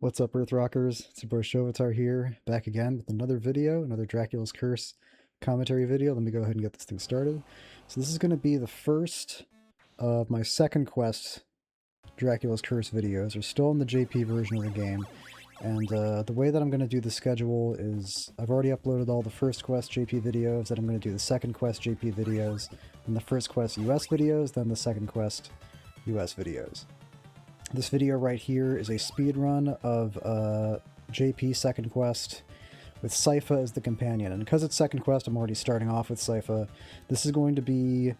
What's up, Earth Rockers? It's your boy Shovatar here, back again with another video, another Dracula's Curse commentary video. Let me go ahead and get this thing started. So this is going to be the first of my second quest Dracula's Curse videos. We're still in the JP version of the game, and the way that I'm going to do the schedule is I've already uploaded all the first quest JP videos, then I'm going to do the second quest JP videos, and the first quest US videos, then the second quest US videos. This video right here is a speedrun of JP second quest with Sypha as the companion. And because it's second quest, I'm already starting off with Sypha. This is going to be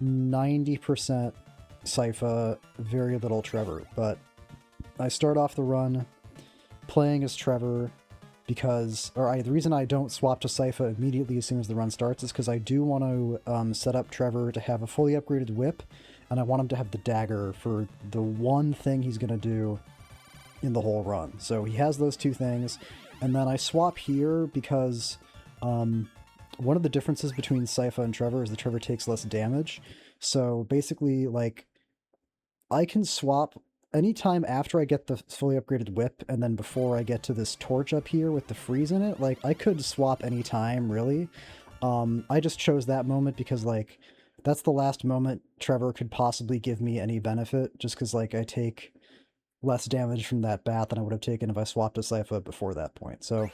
90% Sypha, very little Trevor. But I start off the run playing as Trevor because, the reason I don't swap to Sypha immediately as soon as the run starts is because I do want to set up Trevor to have a fully upgraded whip, and I want him to have the dagger for the one thing he's going to do in the whole run. So he has those two things, and then I swap here because one of the differences between Sypha and Trevor is that Trevor takes less damage. So basically, like, I can swap anytime after I get the fully upgraded whip, and then before I get to this torch up here with the freeze in it, like, I could swap anytime, really. I just chose that moment because, like, that's the last moment Trevor could possibly give me any benefit, just because, like, I take less damage from that bat than I would have taken if I swapped to Sypha before that point. So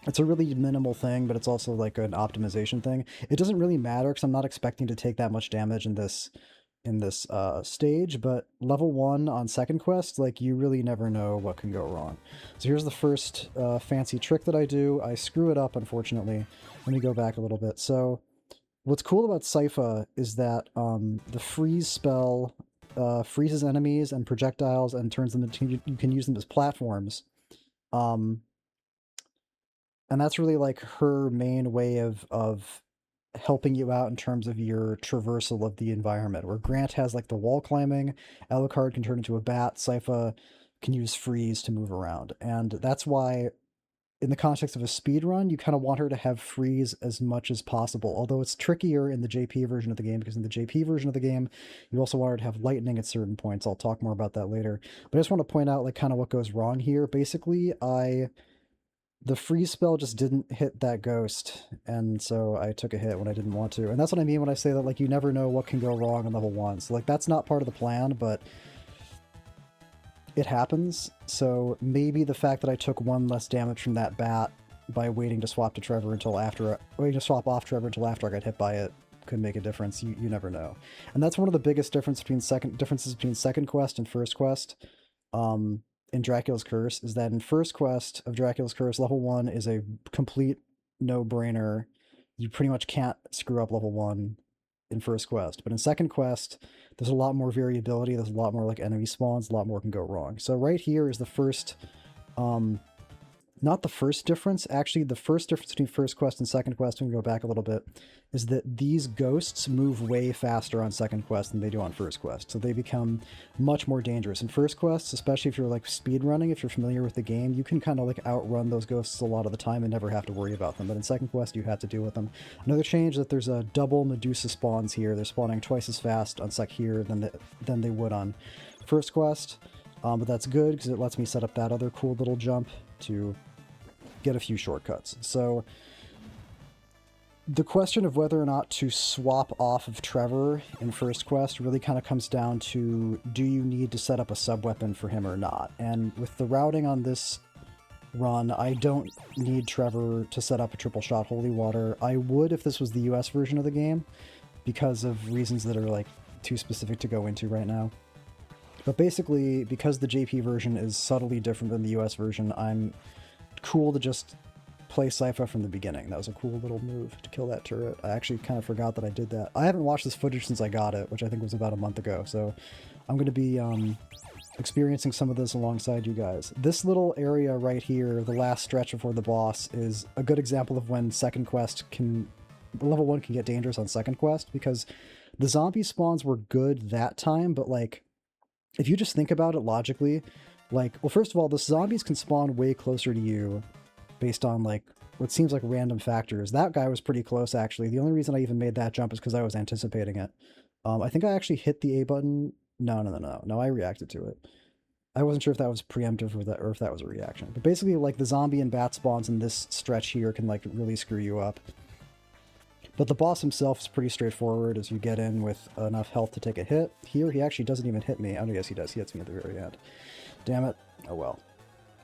it's a really minimal thing, but it's also like an optimization thing. It doesn't really matter because I'm not expecting to take that much damage in this stage, but level 1 on second quest, like, you really never know what can go wrong. So here's the first fancy trick that I do. I screw it up, unfortunately. Let me go back a little bit. So what's cool about Sypha is that the freeze spell freezes enemies and projectiles and turns them into, you can use them as platforms. And that's really like her main way of helping you out in terms of your traversal of the environment, where Grant has like the wall climbing, Alucard can turn into a bat, Sypha can use freeze to move around. And that's why, in the context of a speed run, you kind of want her to have freeze as much as possible, although it's trickier in the JP version of the game, because in the JP version of the game, you also want her to have lightning at certain points. I'll talk more about that later. But I just want to point out, like, kind of what goes wrong here. Basically, the freeze spell just didn't hit that ghost, and so I took a hit when I didn't want to. And that's what I mean when I say that, like, you never know what can go wrong on level 1. So, like, that's not part of the plan, but it happens. So maybe the fact that I took one less damage from that bat by waiting to swap to Trevor until after, waiting to swap off Trevor until after I got hit by it, could make a difference. You never know. And that's one of the biggest differences between second quest and first quest. In Dracula's Curse, is that in first quest of Dracula's Curse, level 1 is a complete no-brainer. You pretty much can't screw up level 1 in first quest. But in second quest, there's a lot more variability, there's a lot more like enemy spawns, a lot more can go wrong. So right here is the first, not the first difference, actually the first difference between first quest and second quest, we can go back a little bit, is that these ghosts move way faster on second quest than they do on first quest. So they become much more dangerous. In first quests, especially if you're like speed running, if you're familiar with the game, you can kind of like outrun those ghosts a lot of the time and never have to worry about them. But in second quest, you have to deal with them. Another change is that there's a double Medusa spawns here. They're spawning twice as fast on sec here than they would on first quest. But that's good because it lets me set up that other cool little jump to get a few shortcuts. So the question of whether or not to swap off of Trevor in first quest really kind of comes down to, do you need to set up a sub-weapon for him or not? And with the routing on this run, I don't need Trevor to set up a triple shot holy water. I would if this was the US version of the game, because of reasons that are like too specific to go into right now. But basically, because the JP version is subtly different than the US version, I'm cool to just play Sypha from the beginning. That was a cool little move to kill that turret. I actually kind of forgot that I did that. I haven't watched this footage since I got it, which I think was about a month ago, so I'm going to be experiencing some of this alongside you guys. This little area right here, the last stretch before the boss, is a good example of when second quest level 1 can get dangerous on second quest, because the zombie spawns were good that time, but like, if you just think about it logically, like, well, first of all, the zombies can spawn way closer to you based on, like, what seems like random factors. That guy was pretty close, actually. The only reason I even made that jump is because I was anticipating it. I think I actually hit the A button. No, I reacted to it. I wasn't sure if that was preemptive or if that was a reaction. But basically, like, the zombie and bat spawns in this stretch here can, like, really screw you up. But the boss himself is pretty straightforward as you get in with enough health to take a hit. Here, he actually doesn't even hit me. Oh, yes, he does. He hits me at the very end. Damn it. Oh, well.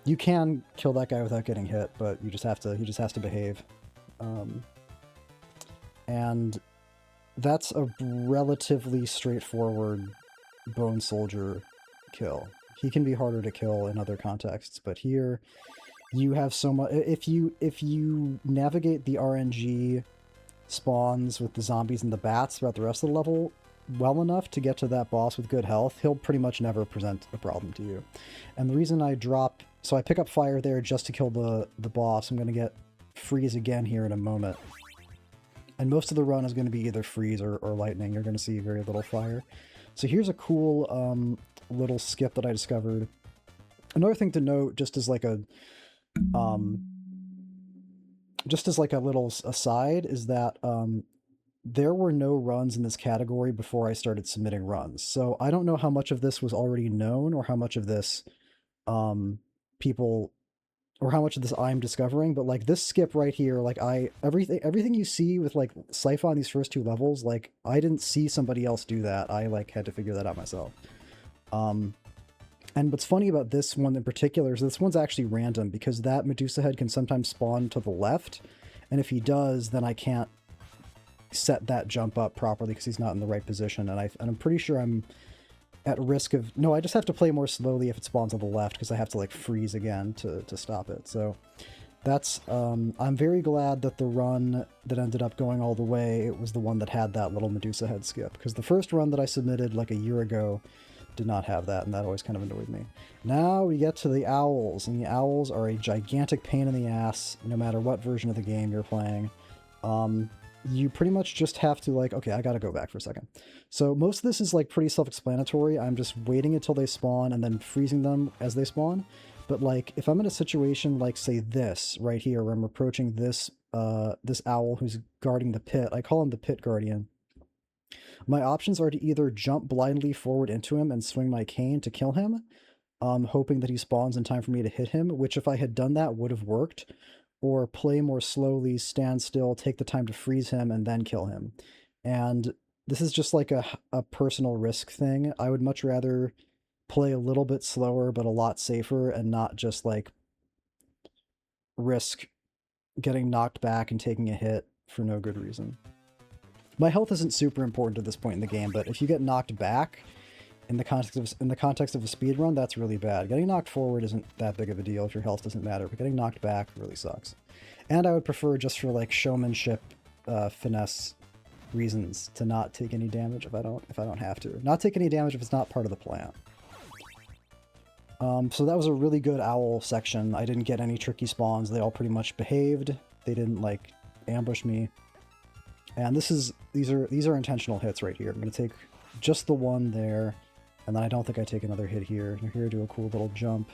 You can kill that guy without getting hit, but he just has to behave. And that's a relatively straightforward Bone Soldier kill. He can be harder to kill in other contexts, but here you have so much. If you navigate the RNG spawns with the zombies and the bats throughout the rest of the level well enough to get to that boss with good health, he'll pretty much never present a problem to you. And the reason I drop, so I pick up fire there just to kill the boss. I'm going to get freeze again here in a moment. And most of the run is going to be either freeze or lightning. You're going to see very little fire. So here's a cool little skip that I discovered. Another thing to note, just as like a little aside, is that there were no runs in this category before I started submitting runs. So I don't know how much of this was already known or how much of this people, or how much of this I'm discovering, but like this skip right here, like everything you see with like Sypha on these first two levels, like I didn't see somebody else do that. I like had to figure that out myself. And what's funny about this one in particular is this one's actually random because that Medusa head can sometimes spawn to the left. And if he does, then I can't set that jump up properly because he's not in the right position. And I'm pretty sure I'm at risk of... No, I just have to play more slowly if it spawns on the left because I have to like freeze again to stop it. So that's... I'm very glad that the run that ended up going all the way, it was the one that had that little Medusa head skip. Because the first run that I submitted like a year ago did not have that, and that always kind of annoyed me. Now we get to the owls, and the owls are a gigantic pain in the ass no matter what version of the game you're playing. You pretty much just have to like, okay, I gotta go back for a second. So most of this is like pretty self-explanatory. I'm just waiting until they spawn and then freezing them as they spawn. But like if I'm in a situation like say this right here where I'm approaching this this owl who's guarding the pit, I call him the pit guardian. My options are to either jump blindly forward into him and swing my cane to kill him, hoping that he spawns in time for me to hit him, which if I had done that would have worked, or play more slowly, stand still, take the time to freeze him, and then kill him. And this is just like a personal risk thing. I would much rather play a little bit slower but a lot safer and not just like risk getting knocked back and taking a hit for no good reason. My health isn't super important at this point in the game, but if you get knocked back in the context of a speed run, that's really bad. Getting knocked forward isn't that big of a deal if your health doesn't matter, but getting knocked back really sucks. And I would prefer, just for like showmanship, finesse reasons, to not take any damage if I don't have to. Not take any damage if it's not part of the plan. So that was a really good owl section. I didn't get any tricky spawns. They all pretty much behaved. They didn't like ambush me. And these are intentional hits right here. I'm going to take just the one there, and then I don't think I take another hit here. And here, do a cool little jump.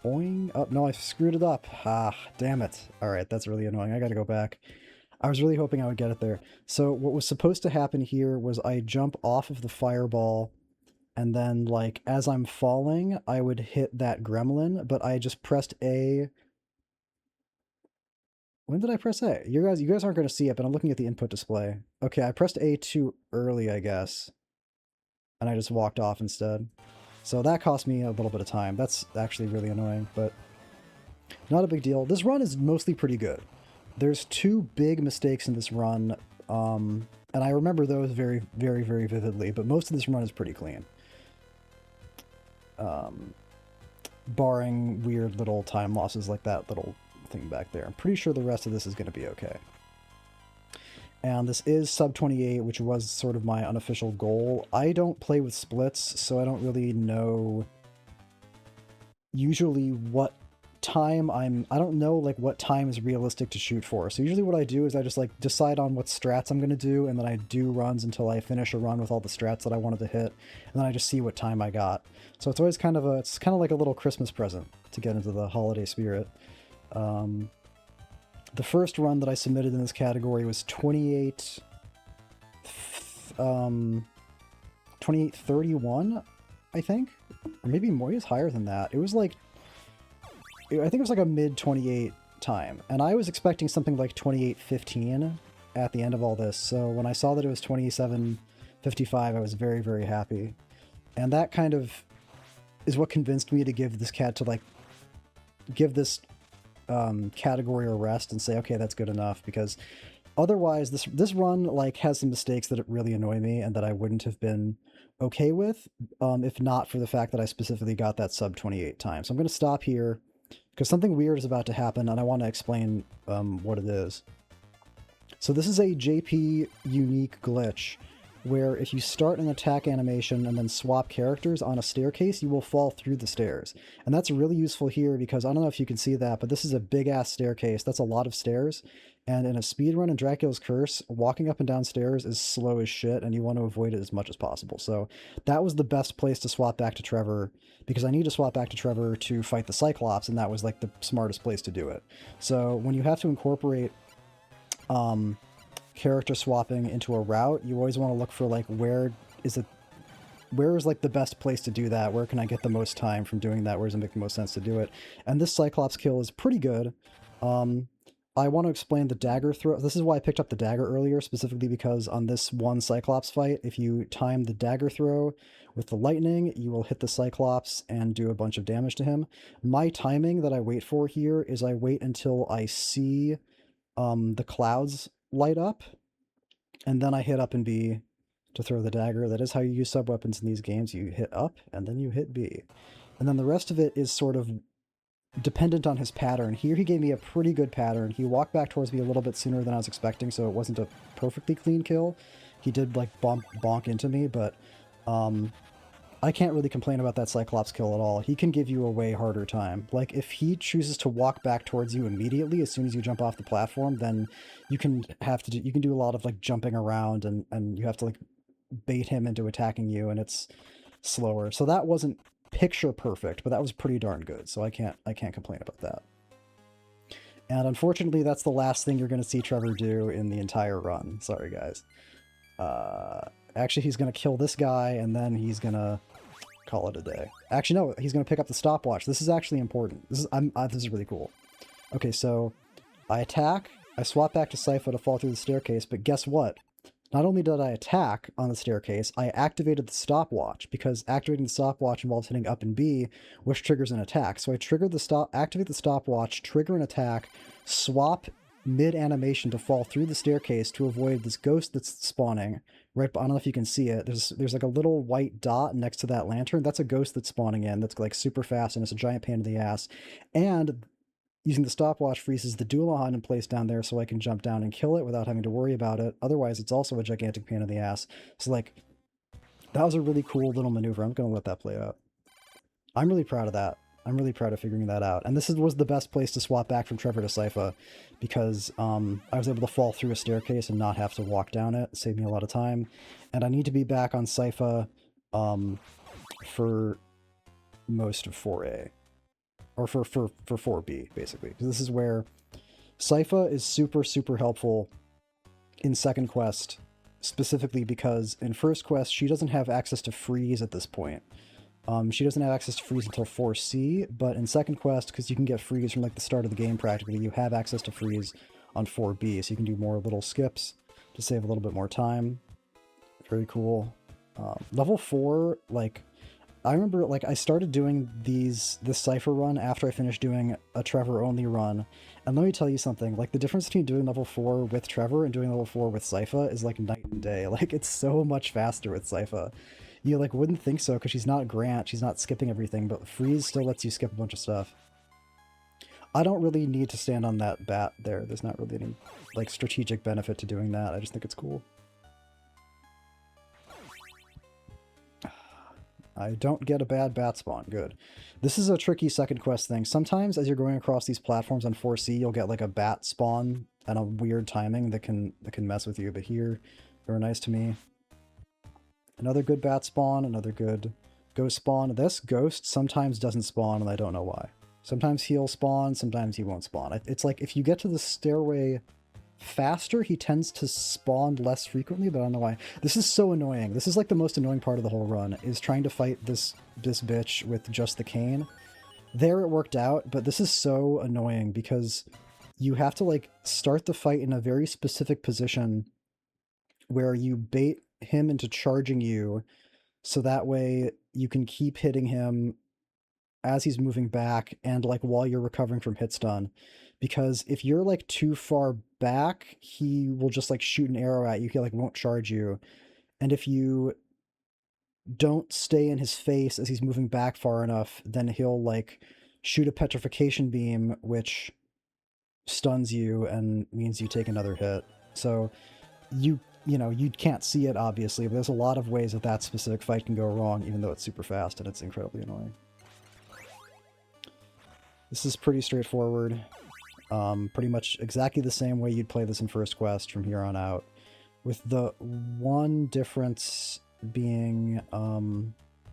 Boing. Oh, no, I screwed it up. Ah, damn it. All right, that's really annoying. I got to go back. I was really hoping I would get it there. So what was supposed to happen here was I jump off of the fireball, and then, like, as I'm falling, I would hit that gremlin, but I just pressed A. When did I press A? You guys aren't going to see it, but I'm looking at the input display. Okay, I pressed A too early, I guess. And I just walked off instead. So that cost me a little bit of time. That's actually really annoying, but not a big deal. This run is mostly pretty good. There's two big mistakes in this run, and I remember those very, very, very vividly, but most of this run is pretty clean. Barring weird little time losses like that little thing back there. I'm pretty sure the rest of this is going to be okay. And this is sub 28, which was sort of my unofficial goal. I don't play with splits, so I don't really know usually what time I don't know like what time is realistic to shoot for. So usually what I do is I just like decide on what strats I'm going to do, and then I do runs until I finish a run with all the strats that I wanted to hit, and then I just see what time I got. So it's always kind of like a little Christmas present to get into the holiday spirit. The first run that I submitted in this category was 2831. I think. Or maybe more, is higher than that. It was like, I think it was like a mid 28 time. And I was expecting something like 28:15 at the end of all this. So when I saw that it was 27:55, I was very, very happy. And that kind of is what convinced me to give this cat to like, give this category a rest and say, okay, that's good enough, because otherwise this run like has some mistakes that really annoy me and that I wouldn't have been okay with if not for the fact that I specifically got that sub 28 time. So I'm going to stop here because something weird is about to happen and I want to explain what it is. So this is a JP unique glitch where if you start an attack animation and then swap characters on a staircase, you will fall through the stairs. And that's really useful here because I don't know if you can see that, but this is a big ass staircase. That's a lot of stairs. And in a speedrun in Dracula's Curse, walking up and down stairs is slow as shit and you want to avoid it as much as possible. So that was the best place to swap back to Trevor because I need to swap back to Trevor to fight the Cyclops, and that was like the smartest place to do it. So when you have to incorporate character swapping into a route, you always want to look for like where is like the best place to do that, where can I get the most time from doing that, where does it make the most sense to do it. And this Cyclops kill is pretty good. I want to explain the dagger throw. This is why I picked up the dagger earlier, specifically because on this one Cyclops fight, if you time the dagger throw with the lightning, you will hit the Cyclops and do a bunch of damage to him. My timing that I wait for here is I wait until I see the clouds light up, and then I hit up and B to throw the dagger. That is how you use sub-weapons in these games. You hit up, and then you hit B. And then the rest of it is sort of dependent on his pattern. Here he gave me a pretty good pattern. He walked back towards me a little bit sooner than I was expecting, so it wasn't a perfectly clean kill. He did like bonk into me, but I can't really complain about that Cyclops kill at all. He can give you a way harder time. Like if he chooses to walk back towards you immediately as soon as you jump off the platform, then you can do a lot of like jumping around and you have to like bait him into attacking you, and it's slower. So that wasn't picture perfect, but that was pretty darn good. So I can't complain about that. And unfortunately, that's the last thing you're going to see Trevor do in the entire run. Sorry, guys. Actually, he's going to kill this guy, and then he's going to call it a day. Actually, no, he's going to pick up the stopwatch. This is actually important. This is really cool. Okay, so I attack. I swap back to Sypha to fall through the staircase, but guess what? Not only did I attack on the staircase, I activated the stopwatch, because activating the stopwatch involves hitting up and B, which triggers an attack. So I activate the stopwatch, trigger an attack, swap mid-animation to fall through the staircase to avoid this ghost that's spawning. Right, I don't know if you can see it. There's like a little white dot next to that lantern. That's a ghost that's spawning in. That's like super fast, and it's a giant pain in the ass. And using the stopwatch freezes the Doulahan in place down there so I can jump down and kill it without having to worry about it. Otherwise, it's also a gigantic pain in the ass. So, like, that was a really cool little maneuver. I'm going to let that play out. I'm really proud of that. I'm really proud of figuring that out. And this was the best place to swap back from Trevor to Sypha, because I was able to fall through a staircase and not have to walk down it. It saved me a lot of time. And I need to be back on Sypha for most of 4A. Or for 4B, basically. This is where Sypha is super, super helpful in second quest, specifically because in first quest, she doesn't have access to freeze at this point. She doesn't have access to freeze until 4C, but in second quest, because you can get freeze from like the start of the game practically, you have access to freeze on 4B, so you can do more little skips to save a little bit more time. Very cool. Level 4, like, I remember, like, I started doing this Sypha run after I finished doing a Trevor-only run, and let me tell you something, like, the difference between doing level 4 with Trevor and doing level 4 with Sypha is, like, night and day. Like, it's so much faster with Sypha. You, like, wouldn't think so, because she's not Grant, she's not skipping everything, but Freeze still lets you skip a bunch of stuff. I don't really need to stand on that bat there. There's not really any, like, strategic benefit to doing that. I just think it's cool. I don't get a bad bat spawn. Good. This is a tricky second quest thing. Sometimes as you're going across these platforms on 4C, you'll get like a bat spawn and a weird timing that can mess with you. But here, they were nice to me. Another good bat spawn, another good ghost spawn. This ghost sometimes doesn't spawn, and I don't know why. Sometimes he'll spawn, sometimes he won't spawn. It's like if you get to the stairway faster, he tends to spawn less frequently, but I don't know why. This is so annoying. This is like the most annoying part of the whole run, is trying to fight this bitch with just the cane. There it worked out, but this is so annoying because you have to like start the fight in a very specific position where you bait him into charging you, so that way you can keep hitting him as he's moving back and like while you're recovering from hit stun. Because if you're like too far back, he will just like shoot an arrow at you. He like won't charge you. And if you don't stay in his face as he's moving back far enough, then he'll like shoot a petrification beam, which stuns you and means you take another hit. So you know, you can't see it obviously, but there's a lot of ways that that specific fight can go wrong, even though it's super fast and it's incredibly annoying. This is pretty straightforward. Pretty much exactly the same way you'd play this in First Quest from here on out, with the one difference being,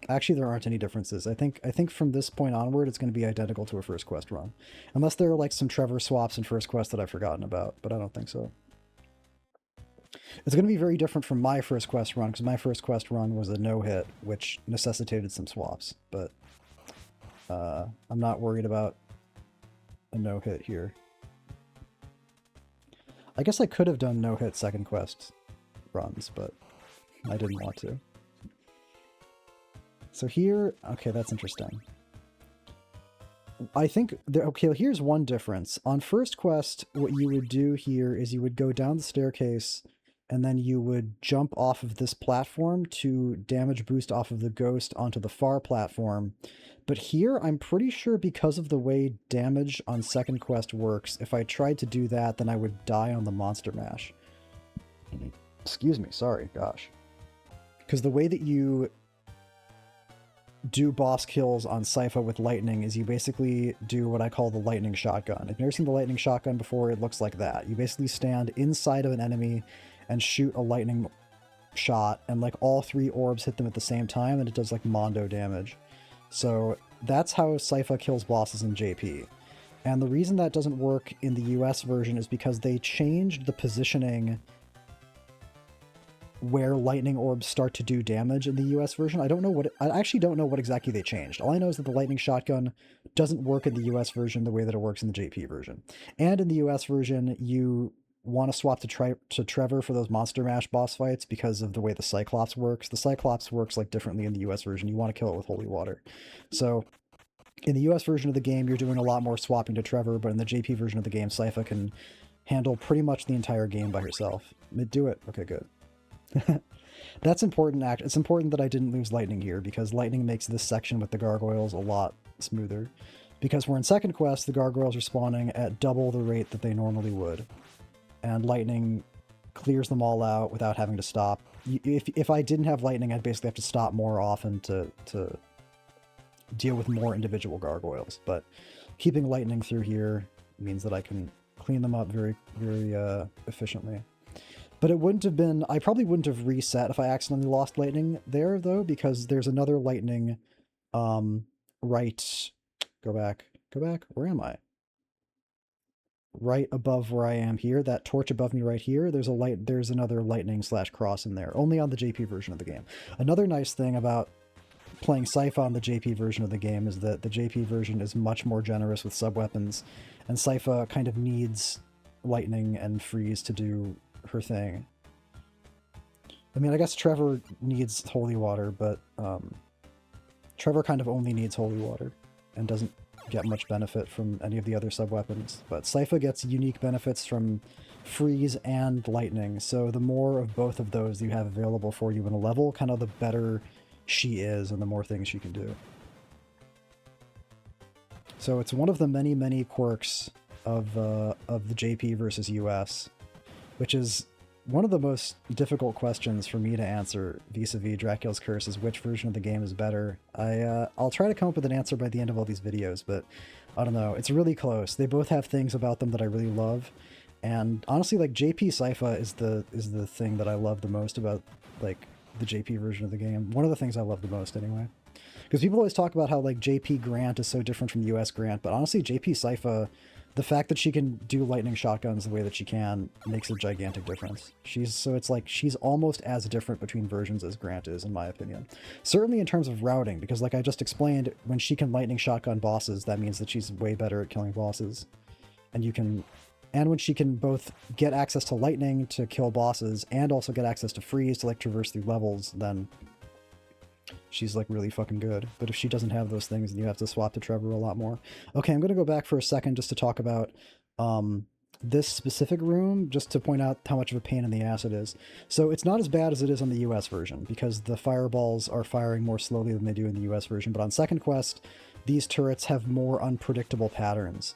actually there aren't any differences. I think from this point onward it's going to be identical to a First Quest run, unless there are like some Trevor swaps in First Quest that I've forgotten about, but I don't think so. It's going to be very different from my First Quest run, because my First Quest run was a no-hit, which necessitated some swaps, but I'm not worried about a no-hit here. I guess I could have done no-hit Second Quest runs, but I didn't want to. So here, okay, that's interesting. I think, okay, here's one difference. On First Quest, what you would do here is you would go down the staircase, and then you would jump off of this platform to damage boost off of the ghost onto the far platform. But here, I'm pretty sure because of the way damage on Second Quest works, if I tried to do that, then I would die on the Monster Mash. Excuse me, sorry, gosh. Because the way that you do boss kills on Sypha with lightning is you basically do what I call the lightning shotgun. If you've never seen the lightning shotgun before, it looks like that. You basically stand inside of an enemy and shoot a lightning shot, and like all three orbs hit them at the same time, and it does like mondo damage. So that's how Sypha kills bosses in JP. And the reason that doesn't work in the US version is because they changed the positioning where lightning orbs start to do damage in the US version. I actually don't know what exactly they changed. All I know is that the lightning shotgun doesn't work in the US version the way that it works in the JP version. And in the US version, you want to swap to Trevor for those Monster Mash boss fights because of the way the Cyclops works. The Cyclops works like differently in the US version. You want to kill it with holy water. So in the US version of the game, you're doing a lot more swapping to Trevor, but in the JP version of the game, Sypha can handle pretty much the entire game by herself. Do it. Okay, good. That's important. It's important that I didn't lose lightning here, because lightning makes this section with the gargoyles a lot smoother. Because we're in Second Quest, the gargoyles are spawning at double the rate that they normally would. And lightning clears them all out without having to stop. If I didn't have lightning, I'd basically have to stop more often to deal with more individual gargoyles. But keeping lightning through here means that I can clean them up very, very efficiently. But it wouldn't have been... I probably wouldn't have reset if I accidentally lost lightning there, though, because there's another lightning right... Go back. Where am I? Right above where I am here, that torch above me right here, there's another lightning / cross in there, only on the JP version of the game. Another nice thing about playing Sypha on the JP version of the game is that the JP version is much more generous with sub-weapons, and Sypha kind of needs lightning and freeze to do her thing. I mean, I guess Trevor needs holy water, but Trevor kind of only needs holy water and doesn't get much benefit from any of the other sub-weapons. But Sypha gets unique benefits from freeze and lightning, so the more of both of those you have available for you in a level, kind of the better she is and the more things she can do. So it's one of the many, many quirks of the JP versus US, which is one of the most difficult questions for me to answer vis-a-vis Dracula's Curse, is which version of the game is better. I'll try to come up with an answer by the end of all these videos, but I don't know. It's really close. They both have things about them that I really love, and honestly, like, JP Sypha is the thing that I love the most about, like, the JP version of the game. One of the things I love the most, anyway. Because people always talk about how, like, JP Grant is so different from US Grant, but honestly, JP Sypha, the fact that she can do lightning shotguns the way that she can makes a gigantic difference. So it's like she's almost as different between versions as Grant is, in my opinion. Certainly in terms of routing, because like I just explained, when she can lightning shotgun bosses, that means that she's way better at killing bosses. And when she can both get access to lightning to kill bosses and also get access to freeze to like traverse through levels, then she's like really fucking good. But if she doesn't have those things, then you have to swap to Trevor a lot more. Okay, I'm going to go back for a second just to talk about this specific room, just to point out how much of a pain in the ass it is. So it's not as bad as it is on the US version, because the fireballs are firing more slowly than they do in the US version. But on second quest, these turrets have more unpredictable patterns.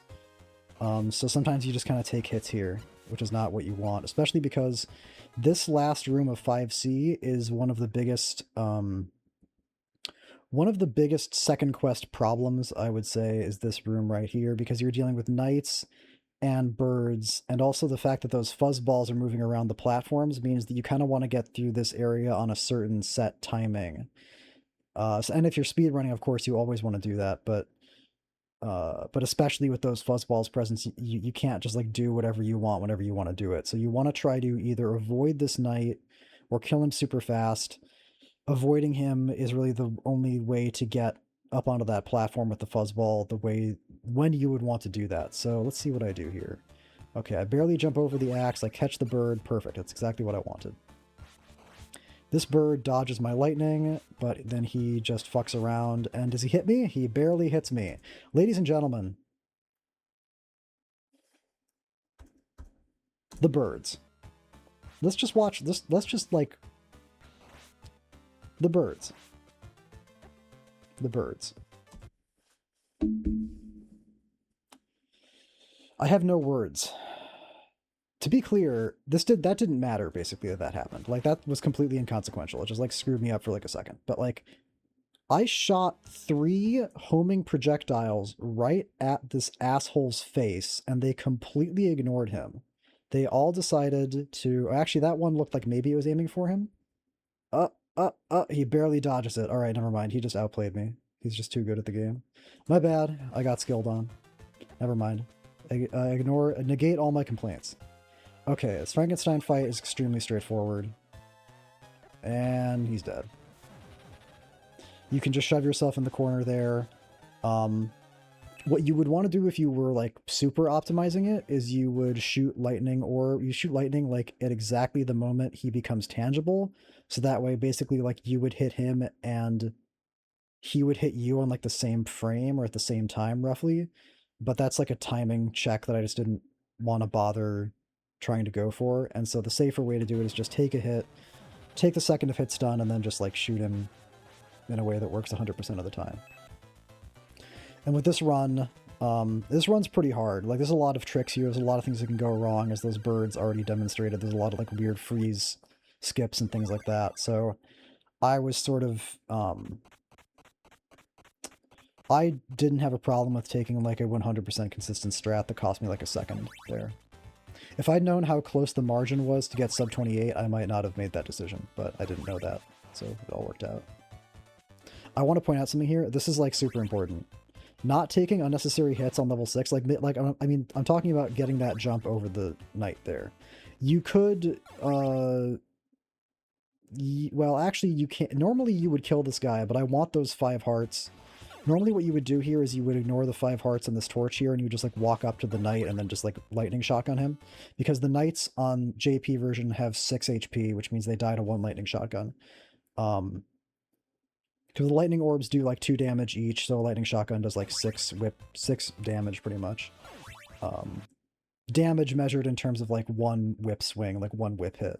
So sometimes you just kind of take hits here, which is not what you want, especially because this last room of 5C is one of the biggest second quest problems, I would say, is this room right here, because you're dealing with knights and birds, and also the fact that those fuzzballs are moving around the platforms means that you kind of want to get through this area on a certain set timing. And if you're speedrunning, of course, you always want to do that, but especially with those fuzzballs present, you can't just like do whatever you want whenever you want to do it. So you want to try to either avoid this knight or kill him super fast. Avoiding him is really the only way to get up onto that platform with the fuzzball, when you would want to do that. So let's see what I do here. Okay, I barely jump over the axe, I catch the bird, perfect, that's exactly what I wanted. This bird dodges my lightning, but then he just fucks around. And does he hit me? He barely hits me. Ladies and gentlemen, the birds. Let's just watch this. Let's just like the birds. The birds. I have no words. To be clear, that didn't matter, basically, that happened. Like, that was completely inconsequential. It just, like, screwed me up for, like, a second. But, like, I shot 3 homing projectiles right at this asshole's face, and they completely ignored him. They all decided to... Actually, that one looked like maybe it was aiming for him. He barely dodges it. Alright, never mind. He just outplayed me. He's just too good at the game. My bad. I got skilled on. Never mind. Negate all my complaints. Okay, this Frankenstein fight is extremely straightforward. And he's dead. You can just shove yourself in the corner there. What you would want to do if you were like super optimizing it is you would shoot lightning, or you shoot lightning like at exactly the moment he becomes tangible. So that way basically like you would hit him and he would hit you on like the same frame or at the same time roughly. But that's like a timing check that I just didn't want to bother trying to go for. And so the safer way to do it is just take a hit, take the second of hit stun, and then just like shoot him in a way that works 100% of the time. And with this run, this run's pretty hard. Like, there's a lot of tricks here. There's a lot of things that can go wrong, as those birds already demonstrated. There's a lot of like weird freeze skips and things like that. So I was sort of, I didn't have a problem with taking like a 100% consistent strat that cost me like a second there. If I'd known how close the margin was to get sub 28, I might not have made that decision, but I didn't know that, so it all worked out. I want to point out something here. This is like super important. Not taking unnecessary hits on level 6, I mean, I'm talking about getting that jump over the knight there. You could, well, actually you can't. Normally you would kill this guy, but I want those 5 hearts. Normally what you would do here is you would ignore the 5 hearts on this torch here, and you would just like walk up to the knight and then just like lightning shotgun him. Because the knights on JP version have 6 HP, which means they die to 1 lightning shotgun. Because the lightning orbs do like 2 damage each, so a lightning shotgun does like 6 damage pretty much. Damage measured in terms of like 1 whip swing, like 1 whip hit.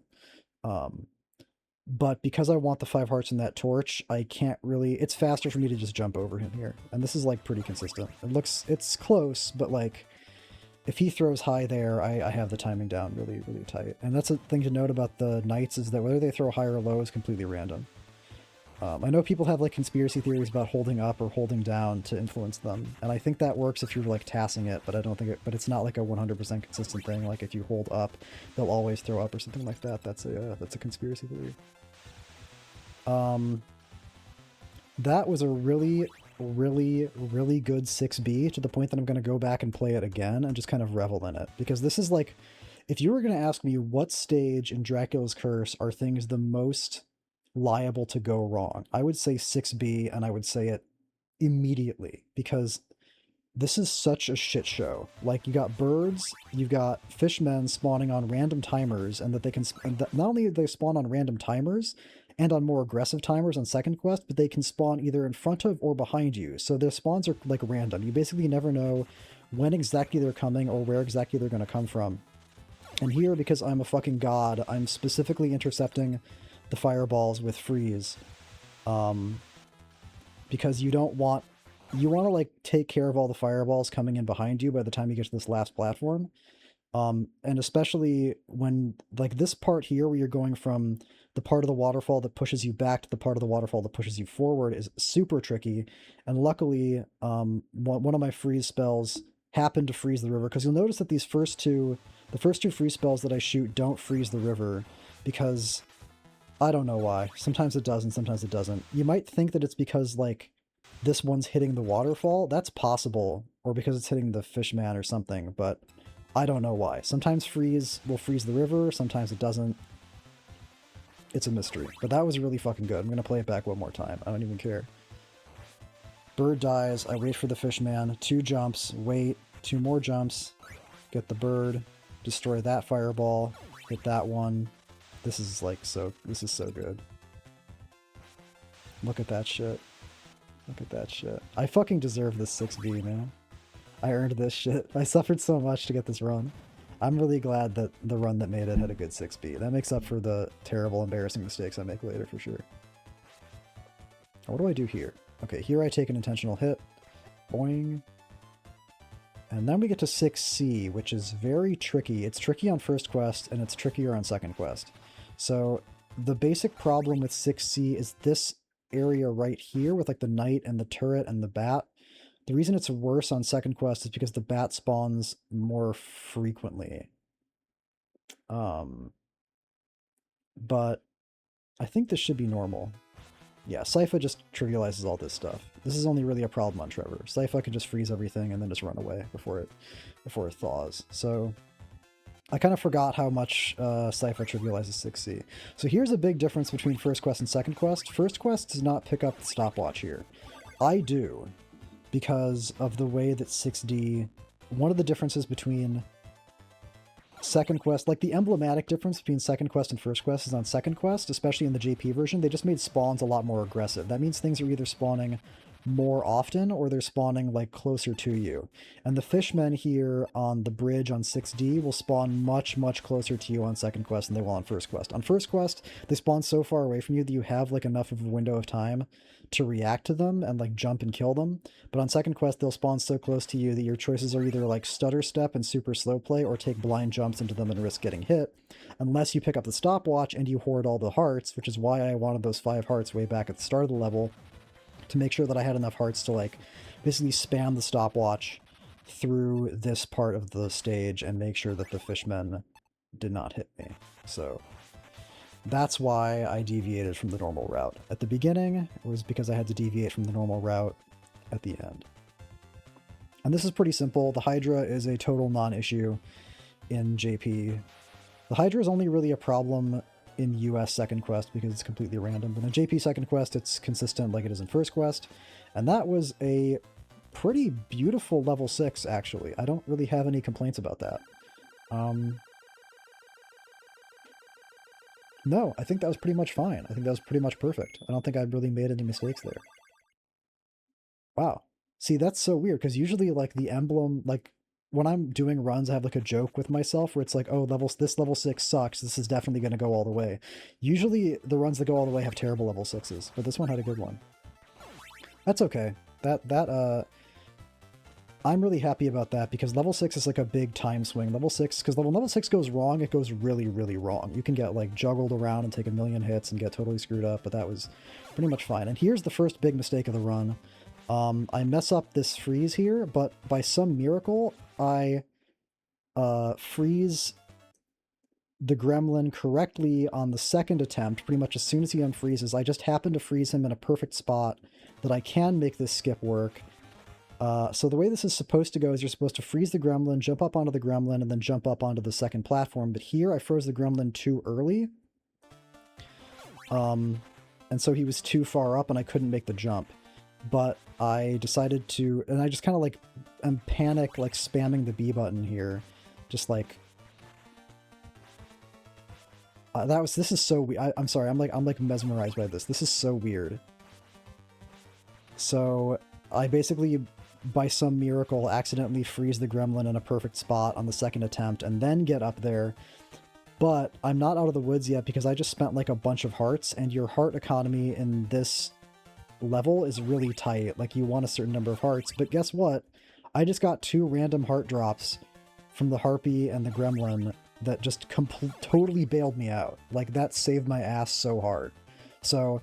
But because I want the 5 hearts in that torch, I can't really... It's faster for me to just jump over him here. And this is, like, pretty consistent. It's close, but, like, if he throws high there, I have the timing down really, really tight. And that's a thing to note about the knights, is that whether they throw high or low is completely random. I know people have, like, conspiracy theories about holding up or holding down to influence them. And I think that works if you're, like, tassing it, but I don't think it... But it's not, like, a 100% consistent thing. Like, if you hold up, they'll always throw up or something like that. That's a conspiracy theory. That was a really really, really good 6B to the point that I'm going to go back and play it again and just kind of revel in it. Because this is like, if you were going to ask me what stage in Dracula's Curse are things the most liable to go wrong, I would say 6B, and I would say it immediately because this is such a shit show. Like, you got birds, you've got fishmen spawning on random timers, and that they can, not only do they spawn on random timers and on more aggressive timers on second quest, but they can spawn either in front of or behind you. So their spawns are like random. You basically never know when exactly they're coming or where exactly they're going to come from. And here, because I'm a fucking god, I'm specifically intercepting the fireballs with freeze. Because you don't want, you want to like take care of all the fireballs coming in behind you by the time you get to this last platform. And especially when, like, this part here where you're going from the part of the waterfall that pushes you back to the part of the waterfall that pushes you forward is super tricky. And luckily, one of my freeze spells happened to freeze the river, because you'll notice that the first two freeze spells that I shoot don't freeze the river, because I don't know why. Sometimes it does and sometimes it doesn't. You might think that it's because, like, this one's hitting the waterfall. That's possible. Or because it's hitting the fishman or something, but I don't know why. Sometimes freeze will freeze the river, sometimes it doesn't. It's a mystery. But that was really fucking good. I'm going to play it back one more time. I don't even care. Bird dies. I wait for the fishman. 2 jumps. Wait. 2 more jumps. Get the bird. Destroy that fireball. Hit that one. This is like so... This is so good. Look at that shit. Look at that shit. I fucking deserve this 6B, man. I earned this shit. I suffered so much to get this run. I'm really glad that the run that made it had a good 6B. That makes up for the terrible, embarrassing mistakes I make later, for sure. What do I do here? Okay, here I take an intentional hit. Boing. And then we get to 6C, which is very tricky. It's tricky on first quest, and it's trickier on second quest. So the basic problem with 6C is this area right here with like the knight and the turret and the bat. The reason it's worse on second quest is because the bat spawns more frequently. But I think this should be normal. Yeah, Sypha just trivializes all this stuff. This is only really a problem on Trevor. Sypha can just freeze everything and then just run away before it thaws. So I kind of forgot how much Sypha trivializes 6C. So here's a big difference between first quest and second quest. First quest does not pick up the stopwatch here. I do, because of the way that 6D... One of the differences between second quest, like the emblematic difference between second quest and first quest is on second quest, especially in the JP version, they just made spawns a lot more aggressive. That means things are either spawning more often or they're spawning like closer to you. And the fishmen here on the bridge on 6D will spawn much, much closer to you on second quest than they will on first quest. On first quest, they spawn so far away from you that you have like enough of a window of time to react to them and like jump and kill them. But on second quest, they'll spawn so close to you that your choices are either like stutter step and super slow play or take blind jumps into them and risk getting hit, unless you pick up the stopwatch and you hoard all the hearts, which is why I wanted those 5 hearts way back at the start of the level, to make sure that I had enough hearts to like basically spam the stopwatch through this part of the stage and make sure that the fishmen did not hit me. So that's why I deviated from the normal route. At the beginning, it was because I had to deviate from the normal route at the end. And this is pretty simple. The Hydra is a total non-issue in JP. The Hydra is only really a problem in US second quest because it's completely random, but in JP second quest it's consistent like it is in first quest, and that was a pretty beautiful level 6 actually. I don't really have any complaints about that. No, I think that was pretty much fine. I think that was pretty much perfect. I don't think I really made any mistakes there. Wow. See, that's so weird, because usually like the emblem, like when I'm doing runs, I have like a joke with myself where it's like, oh, this level 6 sucks. This is definitely going to go all the way. Usually the runs that go all the way have terrible level 6s, but this one had a good one. That's okay. I'm really happy about that, because level 6 is like a big time swing. Level 6, because when level 6 goes wrong, it goes really, really wrong. You can get like juggled around and take a million hits and get totally screwed up, but that was pretty much fine. And here's the first big mistake of the run. I mess up this freeze here, but by some miracle, I freeze the gremlin correctly on the second attempt, pretty much as soon as he unfreezes. I just happen to freeze him in a perfect spot that I can make this skip work. So the way this is supposed to go is you're supposed to freeze the gremlin, jump up onto the gremlin, and then jump up onto the second platform. But here I froze the gremlin too early. And so he was too far up and I couldn't make the jump. But I decided to, and I just kind of like am panic, like spamming the B button here. Just like, this is so weird. I'm sorry, I'm like mesmerized by this. This is so weird. So I basically, by some miracle, accidentally freeze the gremlin in a perfect spot on the second attempt and then get up there. But I'm not out of the woods yet because I just spent like a bunch of hearts, and your heart economy in this level is really tight. Like, you want a certain number of hearts, but guess what? I just got 2 random heart drops from the harpy and the gremlin that just totally bailed me out. Like, that saved my ass so hard. So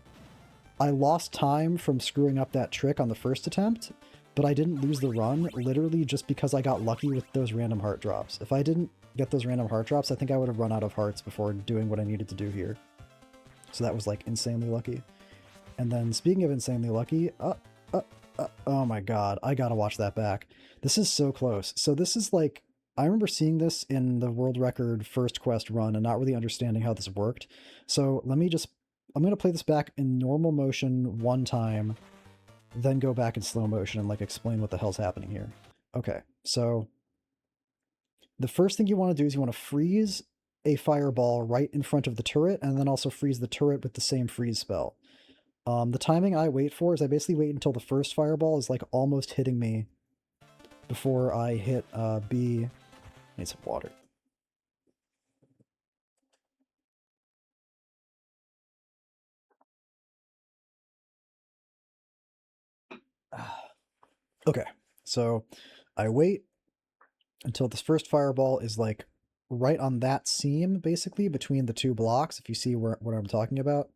I lost time from screwing up that trick on the first attempt, but I didn't lose the run literally just because I got lucky with those random heart drops. If I didn't get those random heart drops, I think I would have run out of hearts before doing what I needed to do here. So that was like insanely lucky. And then speaking of insanely lucky, oh my god, I gotta watch that back. This is so close. So this is like, I remember seeing this in the world record first quest run and not really understanding how this worked. So I'm gonna play this back in normal motion one time, then go back in slow motion and like explain what the hell's happening here. Okay, so the first thing you want to do is you want to freeze a fireball right in front of the turret, and then also freeze the turret with the same freeze spell. The timing I wait for is I basically wait until the first fireball is like almost hitting me before I hit B. I need some water. Okay, so I wait until this first fireball is like right on that seam, basically between the 2 blocks, if you see what I'm talking about.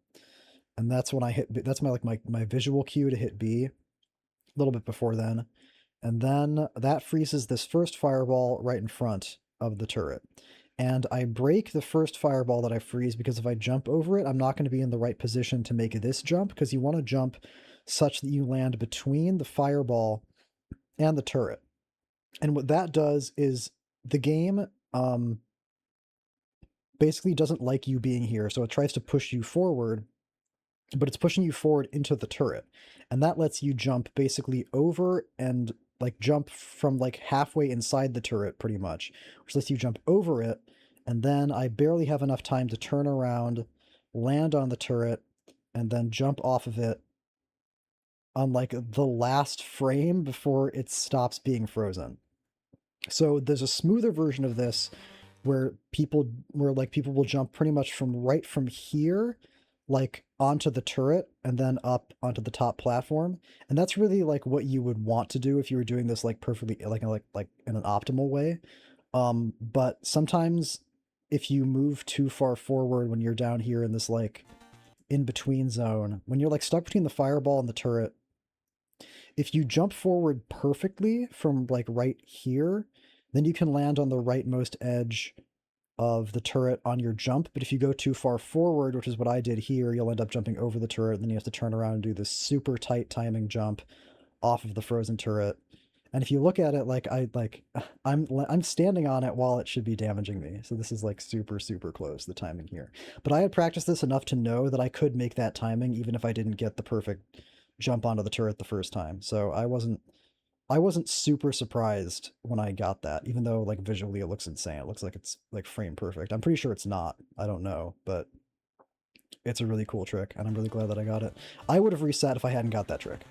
And that's when I hit, that's my visual cue to hit B, a little bit before then. And then that freezes this first fireball right in front of the turret. And I break the first fireball that I freeze because if I jump over it, I'm not going to be in the right position to make this jump, because you want to jump such that you land between the fireball and the turret. And what that does is the game basically doesn't like you being here, so it tries to push you forward, but it's pushing you forward into the turret. And that lets you jump basically over and like jump from like halfway inside the turret pretty much, which lets you jump over it. And then I barely have enough time to turn around, land on the turret, and then jump off of it on like the last frame before it stops being frozen. So there's a smoother version of this where people will jump pretty much from here, like onto the turret and then up onto the top platform. And that's really like what you would want to do if you were doing this like perfectly, like in an optimal way. But sometimes if you move too far forward when you're down here in this like in between zone, when you're like stuck between the fireball and the turret, if you jump forward perfectly from like right here, then you can land on the rightmost edge of the turret on your jump. But if you go too far forward, which is what I did here, you'll end up jumping over the turret, and then you have to turn around and do this super tight timing jump off of the frozen turret. And if you look at it, like I'm standing on it while it should be damaging me. So this is like super, super close, the timing here. But I had practiced this enough to know that I could make that timing even if I didn't get the perfect jump onto the turret the first time. So I wasn't super surprised when I got that, even though like visually it looks insane. It looks like it's like frame perfect. I'm pretty sure it's not. I don't know, but it's a really cool trick, and I'm really glad that I got it. I would have reset if I hadn't got that trick.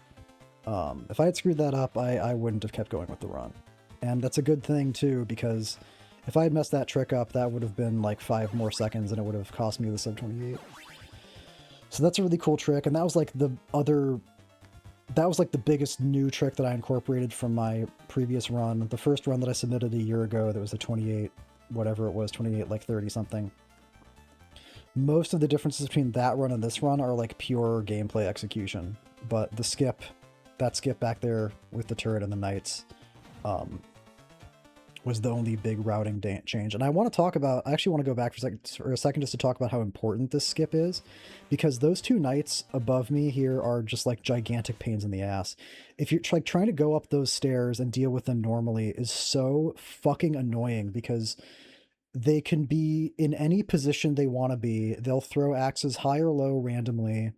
If I had screwed that up, I wouldn't have kept going with the run. And that's a good thing too, because if I had messed that trick up, that would have been like 5 more seconds and it would have cost me the sub 28. So that's a really cool trick, and that was like the biggest new trick that I incorporated from my previous run. The first run that I submitted a year ago, that was the 28, whatever it was, 28 like 30 something. Most of the differences between that run and this run are like pure gameplay execution, but the skip, that skip back there with the turret and the knights, was the only big routing change. And I want to talk about, I actually want to go back for a second just to talk about how important this skip is, because those two knights above me here are just like gigantic pains in the ass. If you're like trying to go up those stairs and deal with them normally is so fucking annoying, because they can be in any position they want to be. They'll throw axes high or low randomly.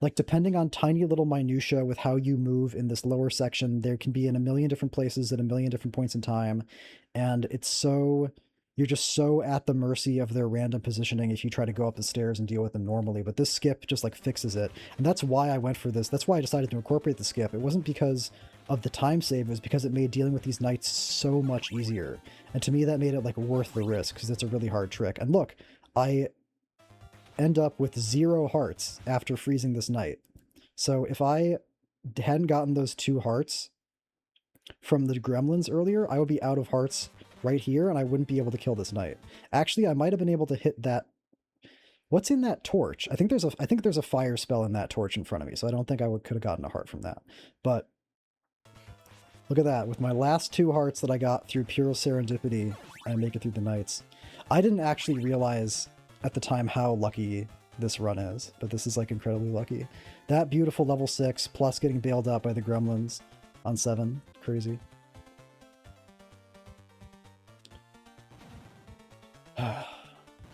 Like, depending on tiny little minutia with how you move in this lower section, there can be in a million different places at a million different points in time. And it's so, you're just so at the mercy of their random positioning if you try to go up the stairs and deal with them normally. But this skip just like fixes it. And that's why I went for this. That's why I decided to incorporate the skip. It wasn't because of the time save, it was because it made dealing with these knights so much easier. And to me, that made it like worth the risk, because it's a really hard trick. And look, I end up with 0 hearts after freezing this knight. So if I hadn't gotten those 2 hearts from the gremlins earlier, I would be out of hearts right here, and I wouldn't be able to kill this knight. Actually, I might have been able to hit that. What's in that torch? I think there's a fire spell in that torch in front of me, so I don't think I could have gotten a heart from that. But look at that. With my last 2 hearts that I got through pure serendipity, I make it through the knights. I didn't actually realize at the time how lucky this run is, but this is like incredibly lucky. That beautiful level 6 plus getting bailed out by the gremlins on 7. Crazy.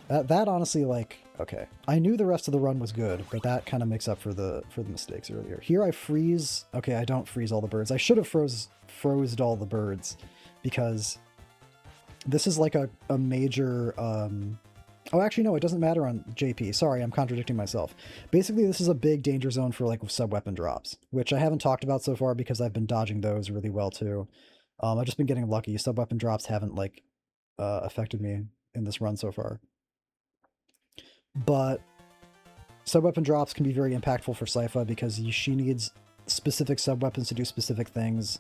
That honestly, like, okay. I knew the rest of the run was good, but that kind of makes up for the mistakes earlier. Here I freeze. Okay, I don't freeze all the birds. I should have froze all the birds, because this is like a major oh, actually, no, it doesn't matter on JP. Sorry, I'm contradicting myself. Basically, this is a big danger zone for like sub-weapon drops, which I haven't talked about so far because I've been dodging those really well too. I've just been getting lucky. Sub-weapon drops haven't like affected me in this run so far. But sub-weapon drops can be very impactful for Sypha because she needs specific sub-weapons to do specific things.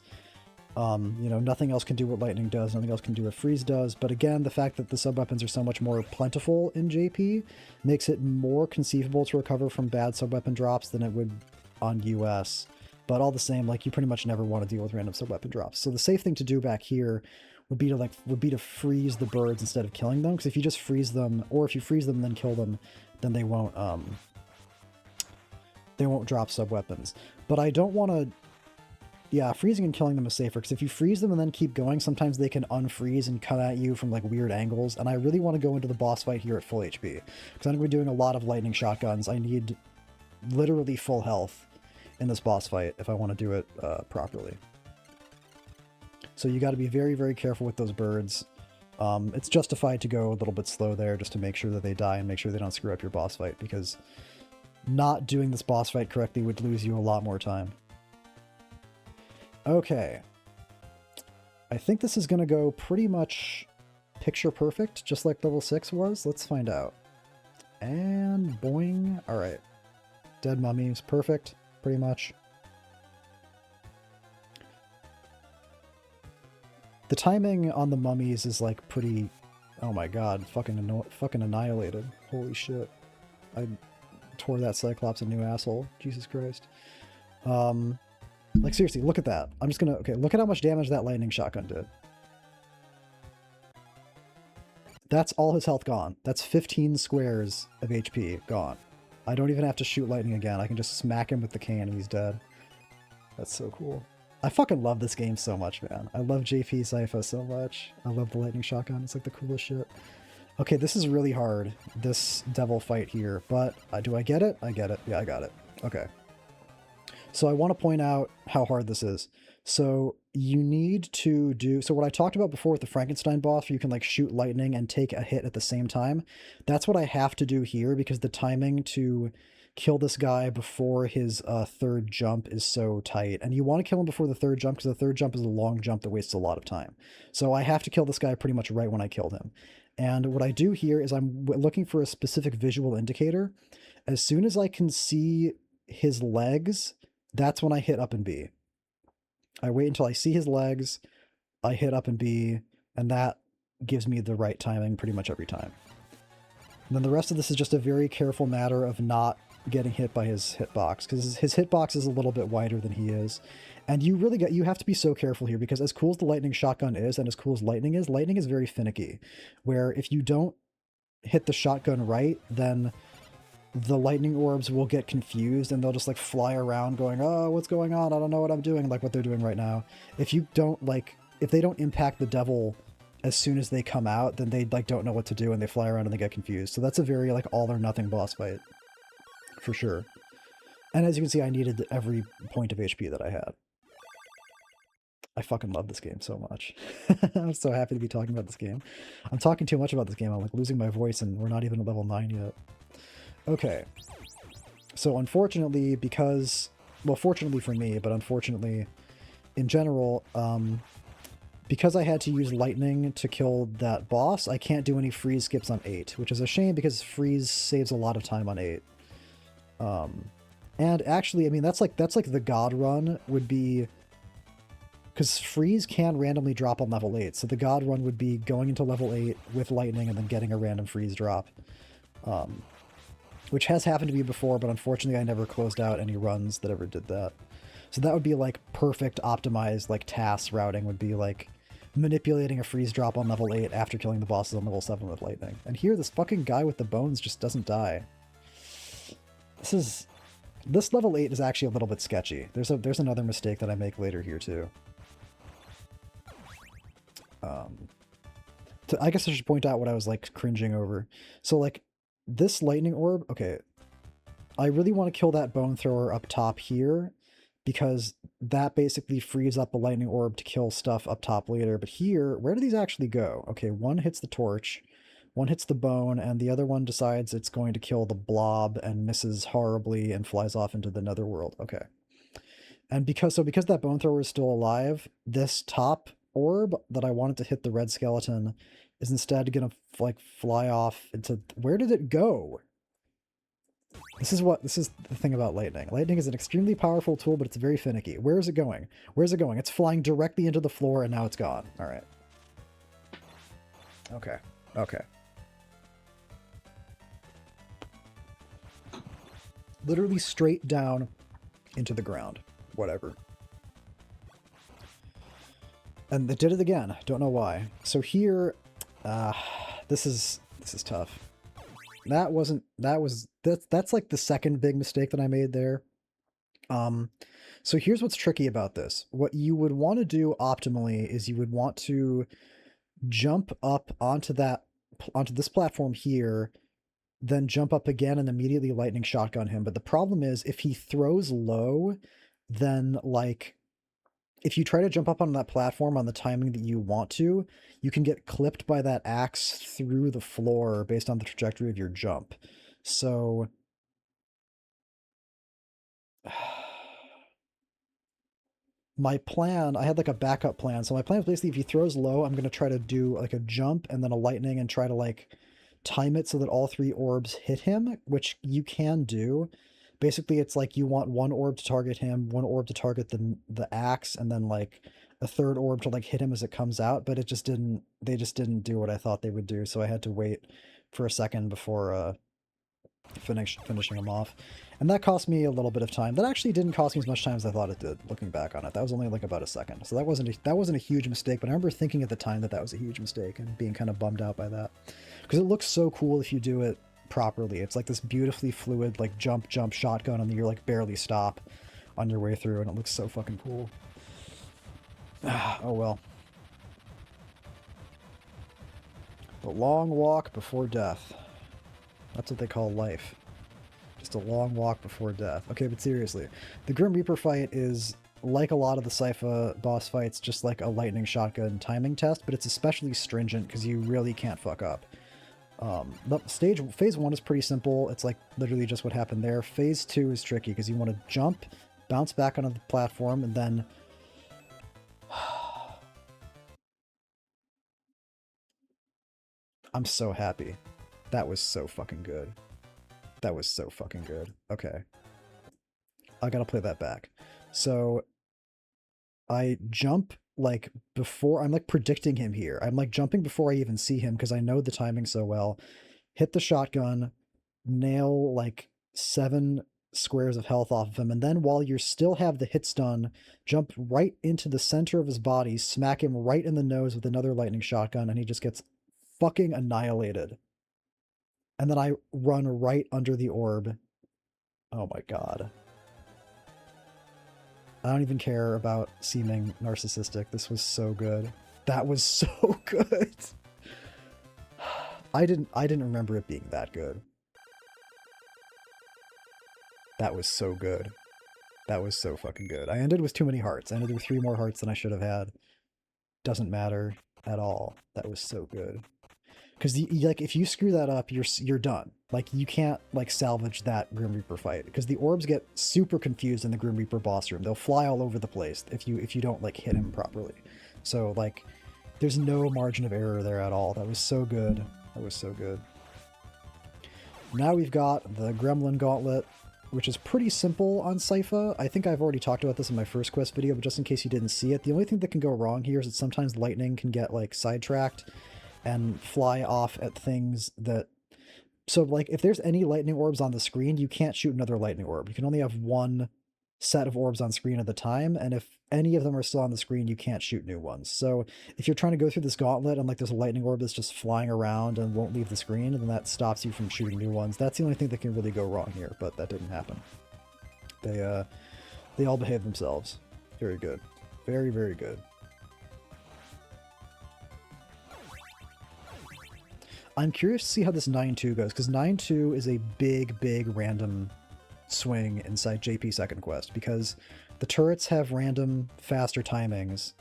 You know, nothing else can do what lightning does, nothing else can do what freeze does, but again, the fact that the sub-weapons are so much more plentiful in JP makes it more conceivable to recover from bad sub-weapon drops than it would on US. But all the same, like, you pretty much never want to deal with random sub-weapon drops. So the safe thing to do back here would be to freeze the birds instead of killing them, because if you just freeze them, or if you freeze them and then kill them, then they won't drop sub-weapons. But I don't want to. Yeah, freezing and killing them is safer, because if you freeze them and then keep going, sometimes they can unfreeze and come at you from like weird angles, and I really want to go into the boss fight here at full HP, because I'm going to be doing a lot of lightning shotguns. I need literally full health in this boss fight if I want to do it properly. So you got to be very, very careful with those birds. It's justified to go a little bit slow there just to make sure that they die and make sure they don't screw up your boss fight, because not doing this boss fight correctly would lose you a lot more time. Okay, I think this is going to go pretty much picture perfect, just like level 6 was. Let's find out. And boing. All right. Dead mummies. Perfect, pretty much. The timing on the mummies is like pretty... Oh my god, fucking annihilated. Holy shit. I tore that Cyclops a new asshole. Jesus Christ. Like, seriously, look at that. I'm just gonna... Okay, look at how much damage that lightning shotgun did. That's all his health gone. That's 15 squares of HP gone. I don't even have to shoot lightning again. I can just smack him with the cane and he's dead. That's so cool. I fucking love this game so much, man. I love JP Sypha so much. I love the lightning shotgun. It's like the coolest shit. Okay, this is really hard, this devil fight here, but do I get it? I get it. Yeah, I got it. Okay. So I want to point out how hard this is. So you need to do... So what I talked about before with the Frankenstein boss, where you can like shoot lightning and take a hit at the same time, that's what I have to do here, because the timing to kill this guy before his third jump is so tight. And you want to kill him before the third jump, because the third jump is a long jump that wastes a lot of time. So I have to kill this guy pretty much right when I killed him. And what I do here is I'm looking for a specific visual indicator. As soon as I can see his legs, that's when I hit up and B. I wait until I see his legs, I hit up and B, and that gives me the right timing pretty much every time. And then the rest of this is just a very careful matter of not getting hit by his hitbox, because his hitbox is a little bit wider than he is. And you have to be so careful here because as cool as the lightning shotgun is and as cool as lightning is very finicky. Where if you don't hit the shotgun right, then the lightning orbs will get confused and they'll just like fly around going, oh, what's going on? I don't know what I'm doing, like what they're doing right now. If they don't impact the devil as soon as they come out, then they like don't know what to do and they fly around and they get confused. So that's a very like all or nothing boss fight for sure. And as you can see, I needed every point of HP that I had. I fucking love this game so much. I'm so happy to be talking about this game. I'm talking too much about this game. I'm like losing my voice and we're not even at level 9 yet. Okay. So unfortunately, fortunately for me, but unfortunately in general, because I had to use lightning to kill that boss, I can't do any freeze skips on 8, which is a shame because freeze saves a lot of time on 8. And actually, I mean, that's like the God run would be, because freeze can randomly drop on level 8. So the God run would be going into level 8 with lightning and then getting a random freeze drop. Which has happened to me before, but unfortunately I never closed out any runs that ever did that. So that would be like perfect optimized like TAS routing would be like manipulating a freeze drop on level 8 after killing the bosses on level 7 with lightning. And here this fucking guy with the bones just doesn't die. This level 8 is actually a little bit sketchy. There's another mistake that I make later here too. I guess I should point out what I was like cringing over. So like this lightning orb, okay, I really want to kill that bone thrower up top here because that basically frees up a lightning orb to kill stuff up top later. But here, where do these actually go? Okay, one hits the torch, one hits the bone, and the other one decides it's going to kill the blob and misses horribly and flies off into the netherworld. Okay. And because that bone thrower is still alive, this top orb that I wanted to hit the red skeleton is instead gonna like fly off into, where did it go? This is the thing about lightning. Lightning is an extremely powerful tool, but it's very finicky. Where is it going? Where's it going? It's flying directly into the floor and now it's gone. All right. Okay. Okay. Literally straight down into the ground. Whatever. And it did it again. Don't know why. So here, this is tough. That's like the second big mistake that I made there. So here's what's tricky about this. What you would want to do optimally is you would want to jump up onto this platform here, then jump up again and immediately lightning shotgun him. But the problem is if he throws low, then like if you try to jump up on that platform on the timing that you want to, you can get clipped by that axe through the floor based on the trajectory of your jump. So my plan, I had like a backup plan. So my plan is basically if he throws low, I'm going to try to do like a jump and then a lightning and try to like time it so that all 3 orbs hit him, which you can do. Basically, it's like you want 1 orb to target him, 1 orb to target the axe, and then like a 3rd orb to like hit him as it comes out, but they just didn't do what I thought they would do, so I had to wait for a second before finishing him off. And that cost me a little bit of time. That actually didn't cost me as much time as I thought it did, looking back on it. That was only like about a second. So that wasn't a huge mistake, but I remember thinking at the time that was a huge mistake and being kind of bummed out by that. Because it looks so cool if you do it properly. It's like this beautifully fluid like jump shotgun and you're like barely stop on your way through and it looks so fucking cool. Oh well. The long walk before death. That's what they call life. Just a long walk before death. Okay, but seriously, the Grim Reaper fight is like a lot of the Sypha boss fights, just like a lightning shotgun timing test, but it's especially stringent because you really can't fuck up. Phase 1 is pretty simple. It's like literally just what happened there. Phase 2 is tricky because you want to jump, bounce back onto the platform, and then I'm so happy. That was so fucking good. That was so fucking good. Okay. I gotta play that back. So I jump like before, I'm like predicting him here. I'm like jumping before I even see him because I know the timing so well. Hit the shotgun, nail like 7 squares of health off of him, and then while you still have the hit stun, jump right into the center of his body, smack him right in the nose with another lightning shotgun, and he just gets fucking annihilated. And then I run right under the orb. Oh my god. I don't even care about seeming narcissistic. This was so good. That was so good. I didn't remember it being that good. That was so good. That was so fucking good. I ended with too many hearts. I ended with 3 more hearts than I should have had. Doesn't matter at all. That was so good. Because like if you screw that up, you're done. Like you can't like salvage that Grim Reaper fight because the orbs get super confused in the Grim Reaper boss room. They'll fly all over the place if you don't like hit him properly. So like there's no margin of error there at all. That was so good. That was so good. Now we've got the Gremlin Gauntlet, which is pretty simple on Sypha. I think I've already talked about this in my first quest video, but just in case you didn't see it, the only thing that can go wrong here is that sometimes lightning can get like sidetracked and fly off at things that... So like if there's any lightning orbs on the screen, you can't shoot another lightning orb. You can only have one set of orbs on screen at a time, and if any of them are still on the screen, you can't shoot new ones. So if you're trying to go through this gauntlet and like there's a lightning orb that's just flying around and won't leave the screen, then that stops you from shooting new ones. That's the only thing that can really go wrong here, but that didn't happen. They all behave themselves. Very good. Very, very good. I'm curious to see how this 9-2 goes, because 9-2 is a big, big random swing inside JP Second Quest, because the turrets have random faster timings,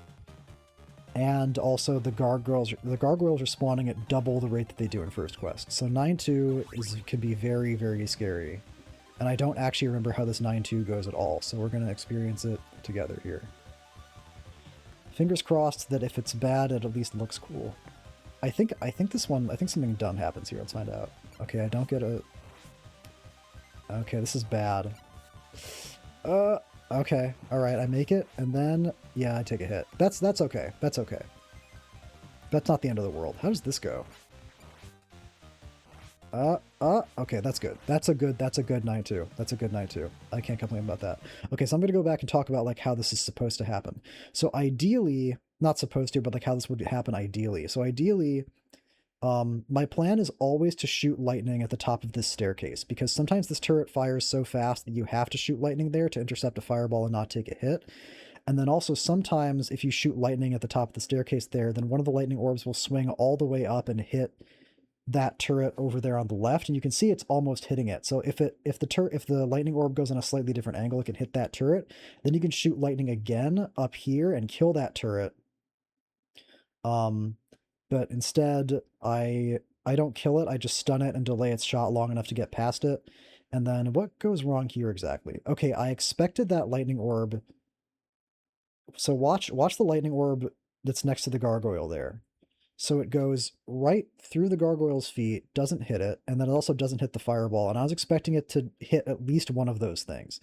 and also the gargoyles are spawning at double the rate that they do in First Quest. So 9-2 can be very, very scary. And I don't actually remember how this 9-2 goes at all, so we're going to experience it together here. Fingers crossed that if it's bad, it at least looks cool. I think something dumb happens here. Let's find out. Okay, I don't get a... Okay, this is bad. Okay, alright, I make it, and then, yeah, I take a hit. That's okay. That's okay. That's not the end of the world. How does this go? Okay, that's good. That's a good 9-2. That's a good 9-2. I can't complain about that. Okay, so I'm gonna go back and talk about like how this is supposed to happen. So ideally, not supposed to, but like how this would happen ideally. So ideally, my plan is always to shoot lightning at the top of this staircase, because sometimes this turret fires so fast that you have to shoot lightning there to intercept a fireball and not take a hit. And then also sometimes if you shoot lightning at the top of the staircase there, then one of the lightning orbs will swing all the way up and hit that turret over there on the left, and you can see it's almost hitting it. So if the lightning orb goes on a slightly different angle, it can hit that turret. Then you can shoot lightning again up here and kill that turret. But instead I don't kill it. I just stun it and delay its shot long enough to get past it. And then what goes wrong here exactly? Okay, I expected that lightning orb. So watch the lightning orb that's next to the gargoyle there. So it goes right through the gargoyle's feet, doesn't hit it, and then it also doesn't hit the fireball, and I was expecting it to hit at least one of those things.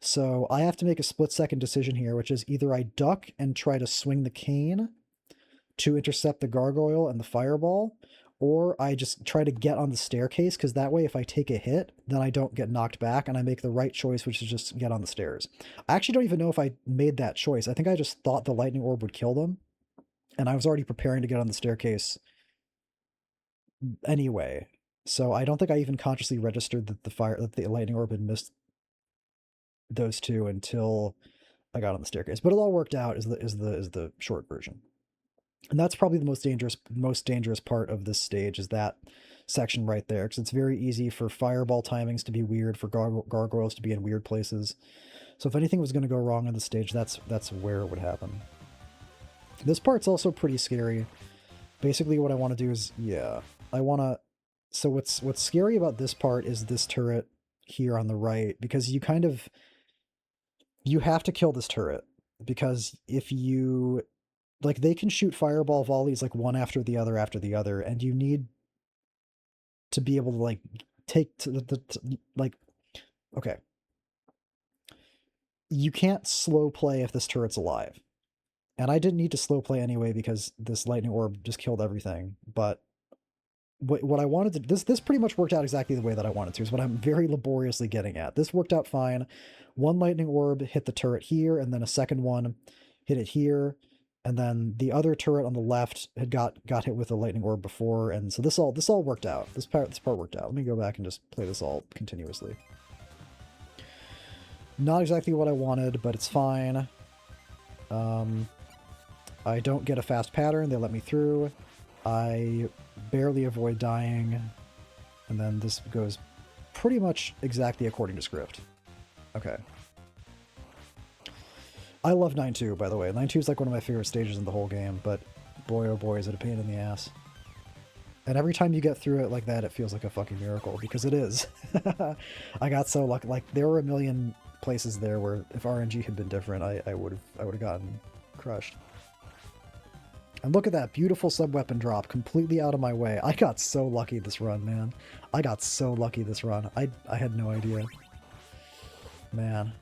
So I have to make a split-second decision here, which is either I duck and try to swing the cane to intercept the gargoyle and the fireball, or I just try to get on the staircase, because that way if I take a hit, then I don't get knocked back, and I make the right choice, which is just get on the stairs. I actually don't even know if I made that choice. I think I just thought the lightning orb would kill them, and I was already preparing to get on the staircase anyway. So I don't think I even consciously registered that the lightning orb had missed those two until I got on the staircase. But it all worked out is the short version. And that's probably the most dangerous part of this stage, is that section right there, because it's very easy for fireball timings to be weird, for gargoyles to be in weird places. So if anything was going to go wrong on the stage, that's where it would happen. This part's also pretty scary. Basically what I want to do is, yeah, I want to... So what's scary about this part is this turret here on the right, because you have to kill this turret, because if you... Like, they can shoot fireball volleys like one after the other, and you need to be able to like take to like, okay. You can't slow play if this turret's alive. And I didn't need to slow play anyway because this lightning orb just killed everything, but what I wanted to, this pretty much worked out exactly the way that I wanted to, is what I'm very laboriously getting at. This worked out fine. One lightning orb hit the turret here, and then a second one hit it here, and then the other turret on the left had got hit with a lightning orb before, and so this all worked out. This part worked out. Let me go back and just play this all continuously. Not exactly what I wanted, but it's fine. I don't get a fast pattern. They let me through. I barely avoid dying, and then this goes pretty much exactly according to script. Okay. I love 9-2, by the way. 9-2 is like one of my favorite stages in the whole game, but boy oh boy is it a pain in the ass. And every time you get through it like that, it feels like a fucking miracle, because it is. I got so lucky. Like, there were a million places there where if RNG had been different, I would have gotten crushed. And look at that beautiful sub-weapon drop completely out of my way. I got so lucky this run, man. I got so lucky this run. I had no idea. Man.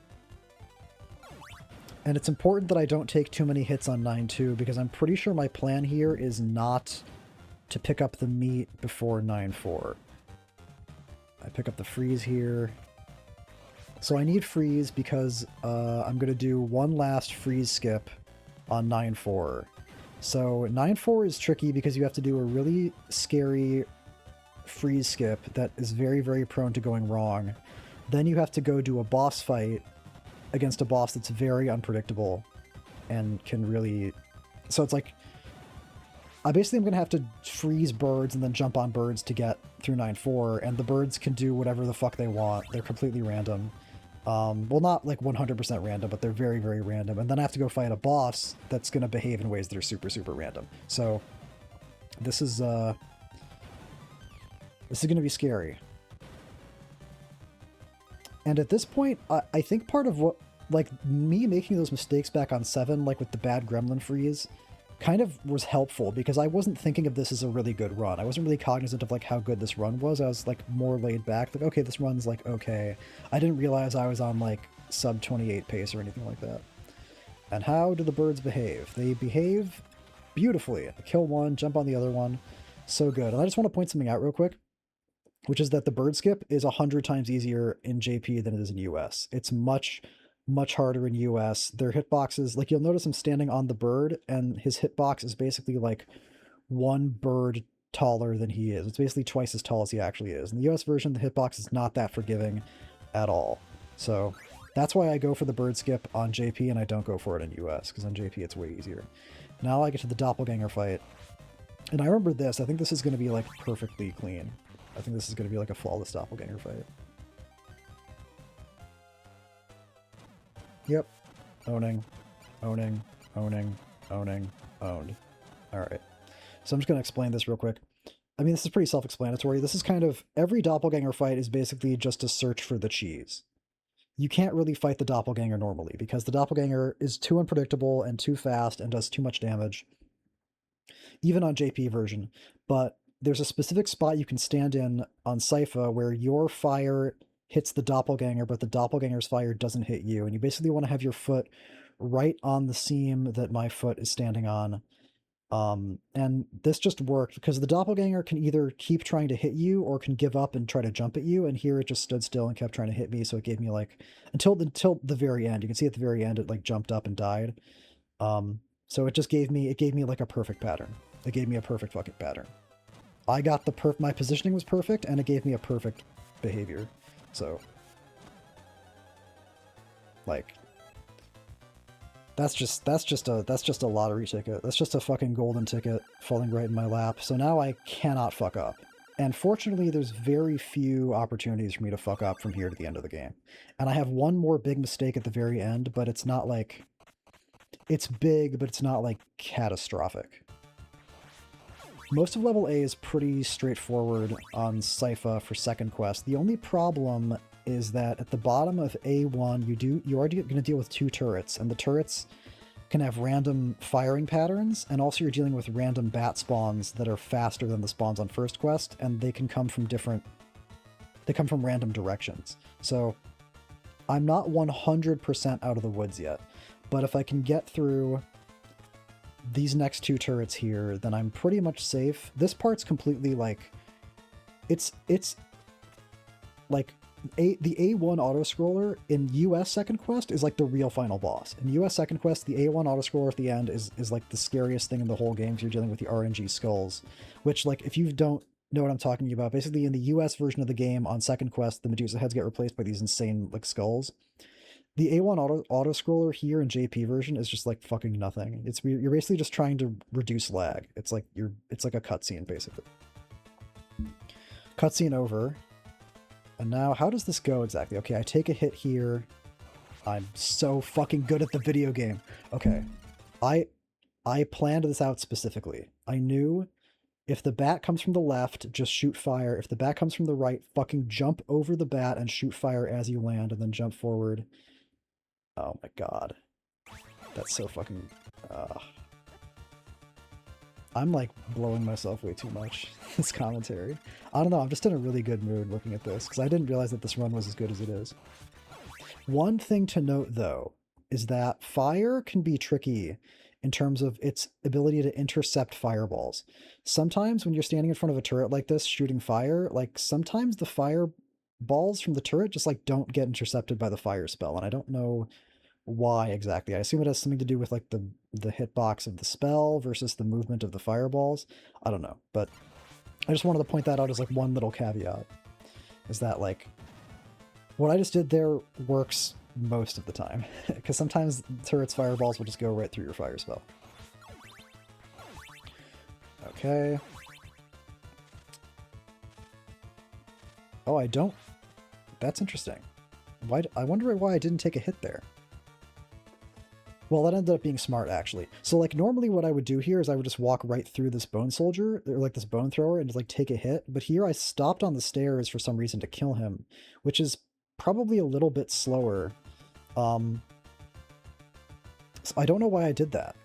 And it's important that I don't take too many hits on 9-2, because I'm pretty sure my plan here is not to pick up the meat before 9-4. I pick up the freeze here. So I need freeze because I'm going to do one last freeze skip on 9-4. So 9-4 is tricky because you have to do a really scary freeze skip that is very, very prone to going wrong. Then you have to go do a boss fight against a boss that's very unpredictable and can really... So it's like... I'm going to have to freeze birds and then jump on birds to get through 9-4, and the birds can do whatever the fuck they want. They're completely random. Well, not like 100% random, but they're very, very random. And then I have to go fight a boss that's going to behave in ways that are super, super random. So this is going to be scary. And at this point, I think part of what, like, me making those mistakes back on 7, like with the bad gremlin freeze, kind of was helpful, because I wasn't thinking of this as a really good run. I wasn't really cognizant of like how good this run was. I was like more laid back, like, okay, this run's like okay. I didn't realize I was on like sub 28 pace or anything like that. And how do the birds behave? They behave beautifully. Kill one, jump on the other one. So good. And I just want to point something out real quick, which is that the bird skip is 100 times easier in JP than it is in US. It's much harder in US. Their hitboxes, like, you'll notice I'm standing on the bird, and his hitbox is basically like one bird taller than he is. It's basically twice as tall as he actually is. In the US version, the hitbox is not that forgiving at all. So that's why I go for the bird skip on JP and I don't go for it in US, because on JP it's way easier. Now I get to the doppelganger fight. And I remember this. I think this is going to be like perfectly clean. I think this is going to be like a flawless doppelganger fight. Yep. Owning, owning, owning, owning, owned. Alright. So I'm just going to explain this real quick. I mean, this is pretty self-explanatory. This is kind of... Every doppelganger fight is basically just a search for the cheese. You can't really fight the doppelganger normally, because the doppelganger is too unpredictable and too fast and does too much damage. Even on JP version. But there's a specific spot you can stand in on Sypha where your fire hits the doppelganger, but the doppelganger's fire doesn't hit you. And you basically want to have your foot right on the seam that my foot is standing on. And this just worked because the doppelganger can either keep trying to hit you or can give up and try to jump at you. And here it just stood still and kept trying to hit me. So it gave me like, until the very end, you can see at the very end, it like jumped up and died. So it just gave me like a perfect pattern. It gave me a perfect fucking pattern. I got my positioning was perfect, and it gave me a perfect behavior. So, like, that's just a lottery ticket. That's just a fucking golden ticket falling right in my lap. So now I cannot fuck up. And fortunately, there's very few opportunities for me to fuck up from here to the end of the game. And I have one more big mistake at the very end, but it's not like... It's big, but it's not like catastrophic. Most of level A is pretty straightforward on Sypha for second quest. The only problem is that at the bottom of A1, you're already going to deal with 2 turrets, and the turrets can have random firing patterns, and also you're dealing with random bat spawns that are faster than the spawns on first quest, and they can come from random directions. So I'm not 100% out of the woods yet, but if I can get through these next 2 turrets here, then I'm pretty much safe. This part's completely, like, it's like the A1 auto-scroller in US Second Quest is like the real final boss. In US Second Quest, the A1 auto-scroller at the end is like the scariest thing in the whole game because you're dealing with the RNG skulls, which, like, if you don't know what I'm talking about, basically in the US version of the game on Second Quest, the Medusa heads get replaced by these insane, like, skulls. The A1 auto-scroller here in JP version is just like fucking nothing. You're basically just trying to reduce lag. It's like a cutscene, basically. Cutscene over. And now, how does this go exactly? Okay, I take a hit here. I'm so fucking good at the video game. Okay, I planned this out specifically. I knew if the bat comes from the left, just shoot fire. If the bat comes from the right, fucking jump over the bat and shoot fire as you land, and then jump forward. Oh my god. That's so fucking... I'm like blowing myself way too much, this commentary. I don't know, I'm just in a really good mood looking at this, because I didn't realize that this run was as good as it is. One thing to note, though, is that fire can be tricky in terms of its ability to intercept fireballs. Sometimes when you're standing in front of a turret like this, shooting fire, like, sometimes the fireballs from the turret just, like, don't get intercepted by the fire spell, and I don't know why exactly. I assume it has something to do with, like, the hitbox of the spell versus the movement of the fireballs. I don't know, but I just wanted to point that out as, like, one little caveat, is that, like, what I just did there works most of the time, because sometimes turrets' fireballs will just go right through your fire spell. Okay. Oh, I don't... That's interesting. I wonder why I didn't take a hit there. Well, that ended up being smart, actually. So, like, normally what I would do here is I would just walk right through this bone soldier, or, like, this bone thrower, and just, like, take a hit. But here I stopped on the stairs for some reason to kill him, which is probably a little bit slower. So I don't know why I did that,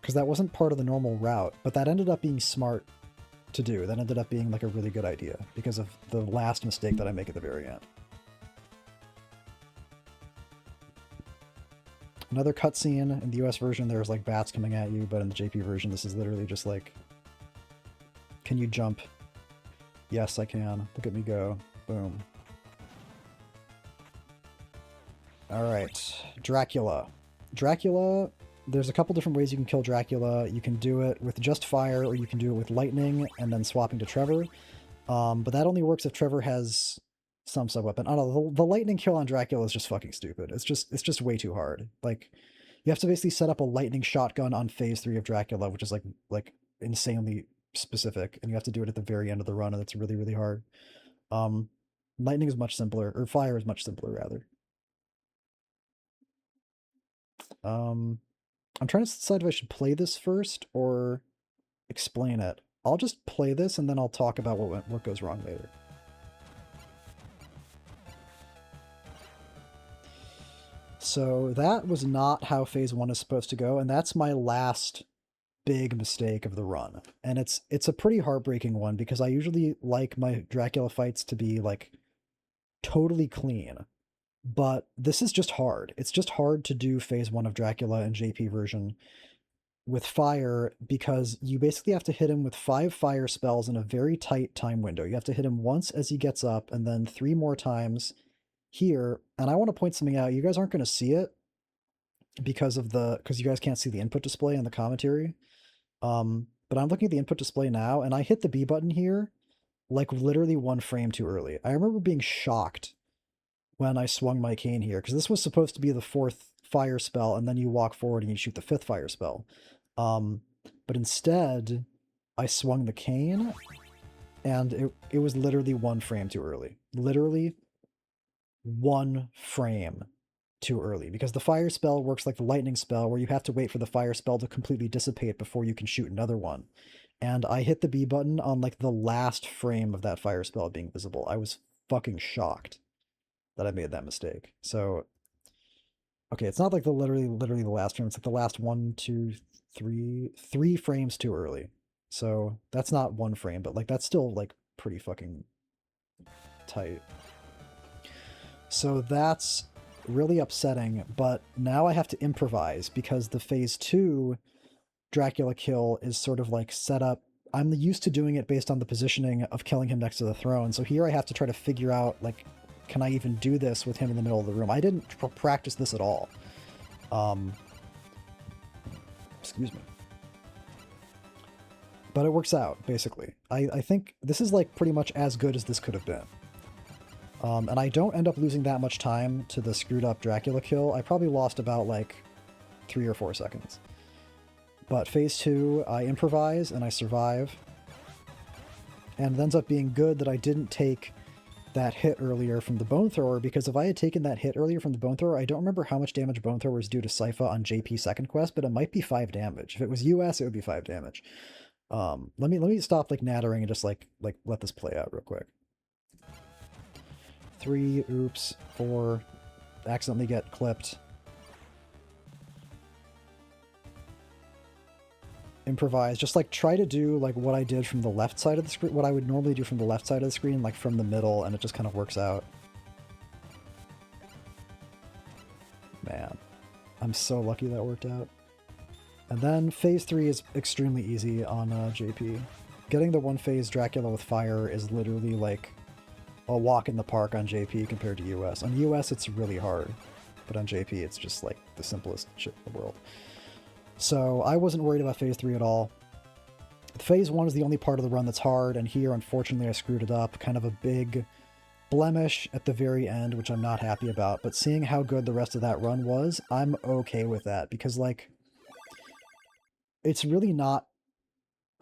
because that wasn't part of the normal route, but that ended up being smart to do. That ended up being, like, a really good idea, because of the last mistake that I make at the very end. Another cutscene. In the US version, there's, like, bats coming at you, but in the JP version, this is literally just like, can you jump? Yes, I can. Look at me go. Boom. Alright. Dracula. Dracula, there's a couple different ways you can kill Dracula. You can do it with just fire, or you can do it with lightning, and then swapping to Trevor. But that only works if Trevor has some sub-weapon. I don't know, the lightning kill on Dracula is just fucking stupid. It's just way too hard. Like, you have to basically set up a lightning shotgun on phase 3 of Dracula, which is like insanely specific, and you have to do it at the very end of the run, and it's really, really hard. Lightning is much simpler, or fire is much simpler, rather. I'm trying to decide if I should play this first or explain it. I'll just play this, and then I'll talk about what goes wrong later. So that was not how phase 1 is supposed to go, and that's my last big mistake of the run. And it's a pretty heartbreaking one, because I usually like my Dracula fights to be, like, totally clean. But this is just hard. It's just hard to do phase 1 of Dracula in JP version with fire, because you basically have to hit him with 5 fire spells in a very tight time window. You have to hit him once as he gets up, and then 3 more times here. And I want to point something out. You guys aren't going to see it because you guys can't see the input display in the commentary. But I'm looking at the input display now, and I hit the B button here like literally 1 frame too early. I remember being shocked when I swung my cane here, because this was supposed to be the 4th fire spell, and then you walk forward and you shoot the 5th fire spell. But instead, I swung the cane, and it was literally 1 frame too early. Literally 1 frame too early, because the fire spell works like the lightning spell, where you have to wait for the fire spell to completely dissipate before you can shoot another one. And I hit the B button on, like, the last frame of that fire spell being visible. I was fucking shocked that I made that mistake. So, okay, it's not like literally the last frame. It's like the last 1, 2, 3 frames too early. So that's not 1 frame, but, like, that's still, like, pretty fucking tight. So that's really upsetting, but now I have to improvise, because the phase 2 Dracula kill is sort of, like, set up I'm used to doing it based on the positioning of killing him next to the throne. So here I have to try to figure out, like, can I even do this with him in the middle of the room? I didn't practice this at all. Excuse me. But it works out, basically. I think this is, like, pretty much as good as this could have been. And I don't end up losing that much time to the screwed up Dracula kill. I probably lost about, like, 3 or 4 seconds. But phase 2, I improvise and I survive. And it ends up being good that I didn't take that hit earlier from the Bone Thrower, because if I had taken that hit earlier from the Bone Thrower, I don't remember how much damage Bone Thrower is due to Sypha on JP second quest, but it might be 5 damage. If it was US, it would be 5 damage. Let me stop like nattering and just like let this play out real quick. 3, oops, 4, accidentally get clipped. Improvise, just like try to do like what I did from the left side of the screen, what I would normally do from the left side of the screen, like from the middle, and it just kind of works out. Man, I'm so lucky that worked out. And then phase 3 is extremely easy on JP. Getting the one phase Dracula with fire is literally like a walk in the park on JP compared to US. On US it's really hard, but on JP it's just like the simplest shit in the world. So I wasn't worried about phase 3 at all. Phase 1 is the only part of the run that's hard, and here unfortunately I screwed it up. Kind of a big blemish at the very end, which I'm not happy about, but seeing how good the rest of that run was, I'm okay with that, because like it's really not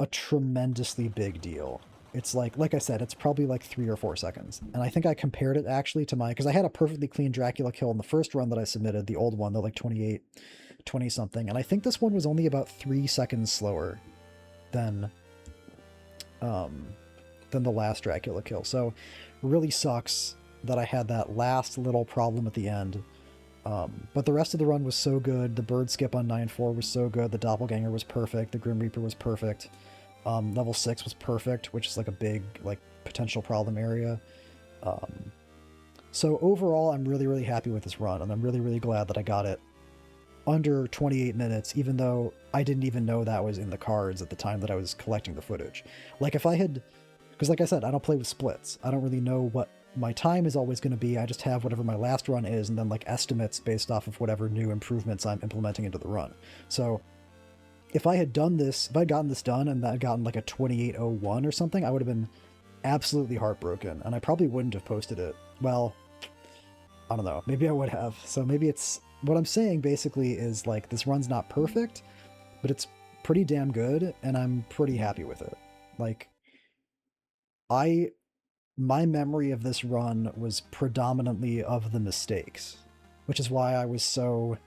a tremendously big deal. It's like I said, it's probably like 3 or 4 seconds. And I think I compared it actually to my, because I had a perfectly clean Dracula kill in the first run that I submitted, the old one, the like 28, 20 something. And I think this one was only about 3 seconds slower than the last Dracula kill. So really sucks that I had that last little problem at the end. But the rest of the run was so good. The bird skip on 9-4 was so good. The doppelganger was perfect. The Grim Reaper was perfect. Level 6 was perfect, which is like a big like potential problem area. So overall, I'm really, really happy with this run, and I'm really, really glad that I got it under 28 minutes, even though I didn't even know that was in the cards at the time that I was collecting the footage. Like if I had, because like I said, I don't play with splits. I don't really know what my time is always going to be. I just have whatever my last run is, and then like estimates based off of whatever new improvements I'm implementing into the run. So if I had done this, if I'd gotten this done and I'd gotten like a 2801 or something, I would have been absolutely heartbroken, and I probably wouldn't have posted it. Well, I don't know. Maybe I would have. So maybe it's, what I'm saying basically is like this run's not perfect, but it's pretty damn good, and I'm pretty happy with it. Like, my memory of this run was predominantly of the mistakes, which is why I was so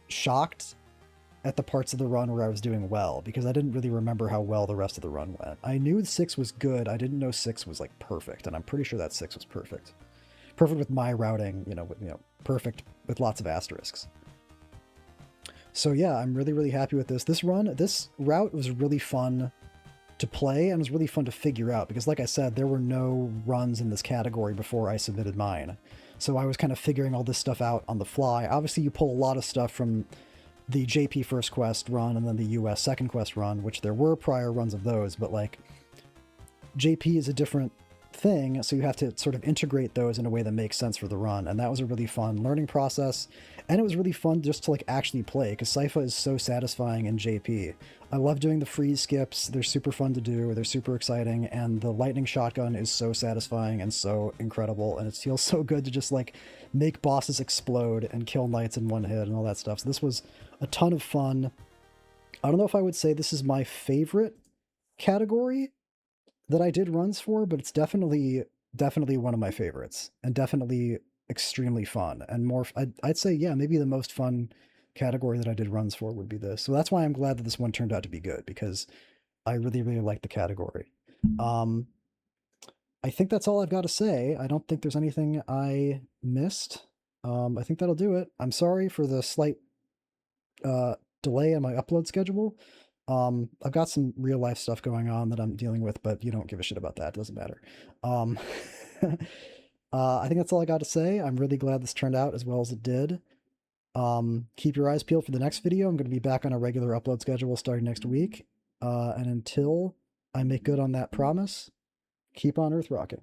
shocked at the parts of the run where I was doing well, because I didn't really remember how well the rest of the run went. I knew 6 was good, I didn't know 6 was like perfect, and I'm pretty sure that 6 was perfect. Perfect with my routing, perfect with lots of asterisks. So yeah, I'm really, really happy with this. This route was really fun to play, and it was really fun to figure out, because like I said, there were no runs in this category before I submitted mine. So I was kind of figuring all this stuff out on the fly. Obviously you pull a lot of stuff from the JP first quest run and then the US second quest run, which there were prior runs of those, but like JP is a different thing, so you have to sort of integrate those in a way that makes sense for the run, and that was a really fun learning process, and it was really fun just to like actually play, because Sypha is so satisfying in JP. I love doing the freeze skips, they're super fun to do, they're super exciting, and the lightning shotgun is so satisfying and so incredible, and it feels so good to just like make bosses explode and kill knights in one hit and all that stuff. So this was a ton of fun. I don't know if I would say this is my favorite category that I did runs for, but it's definitely one of my favorites, and definitely extremely fun, and more, I'd say, yeah, maybe the most fun category that I did runs for would be this. So that's why I'm glad that this one turned out to be good, because I really, really like the category. I think that's all I've got to say. I don't think there's anything I missed. I think that'll do it. I'm sorry for the slight delay in my upload schedule. I've got some real life stuff going on that I'm dealing with, but you don't give a shit about that. It doesn't matter. I think that's all I got to say. I'm really glad this turned out as well as it did. Keep your eyes peeled for the next video. I'm going to be back on a regular upload schedule starting next week. And until I make good on that promise, keep on Earth rocking.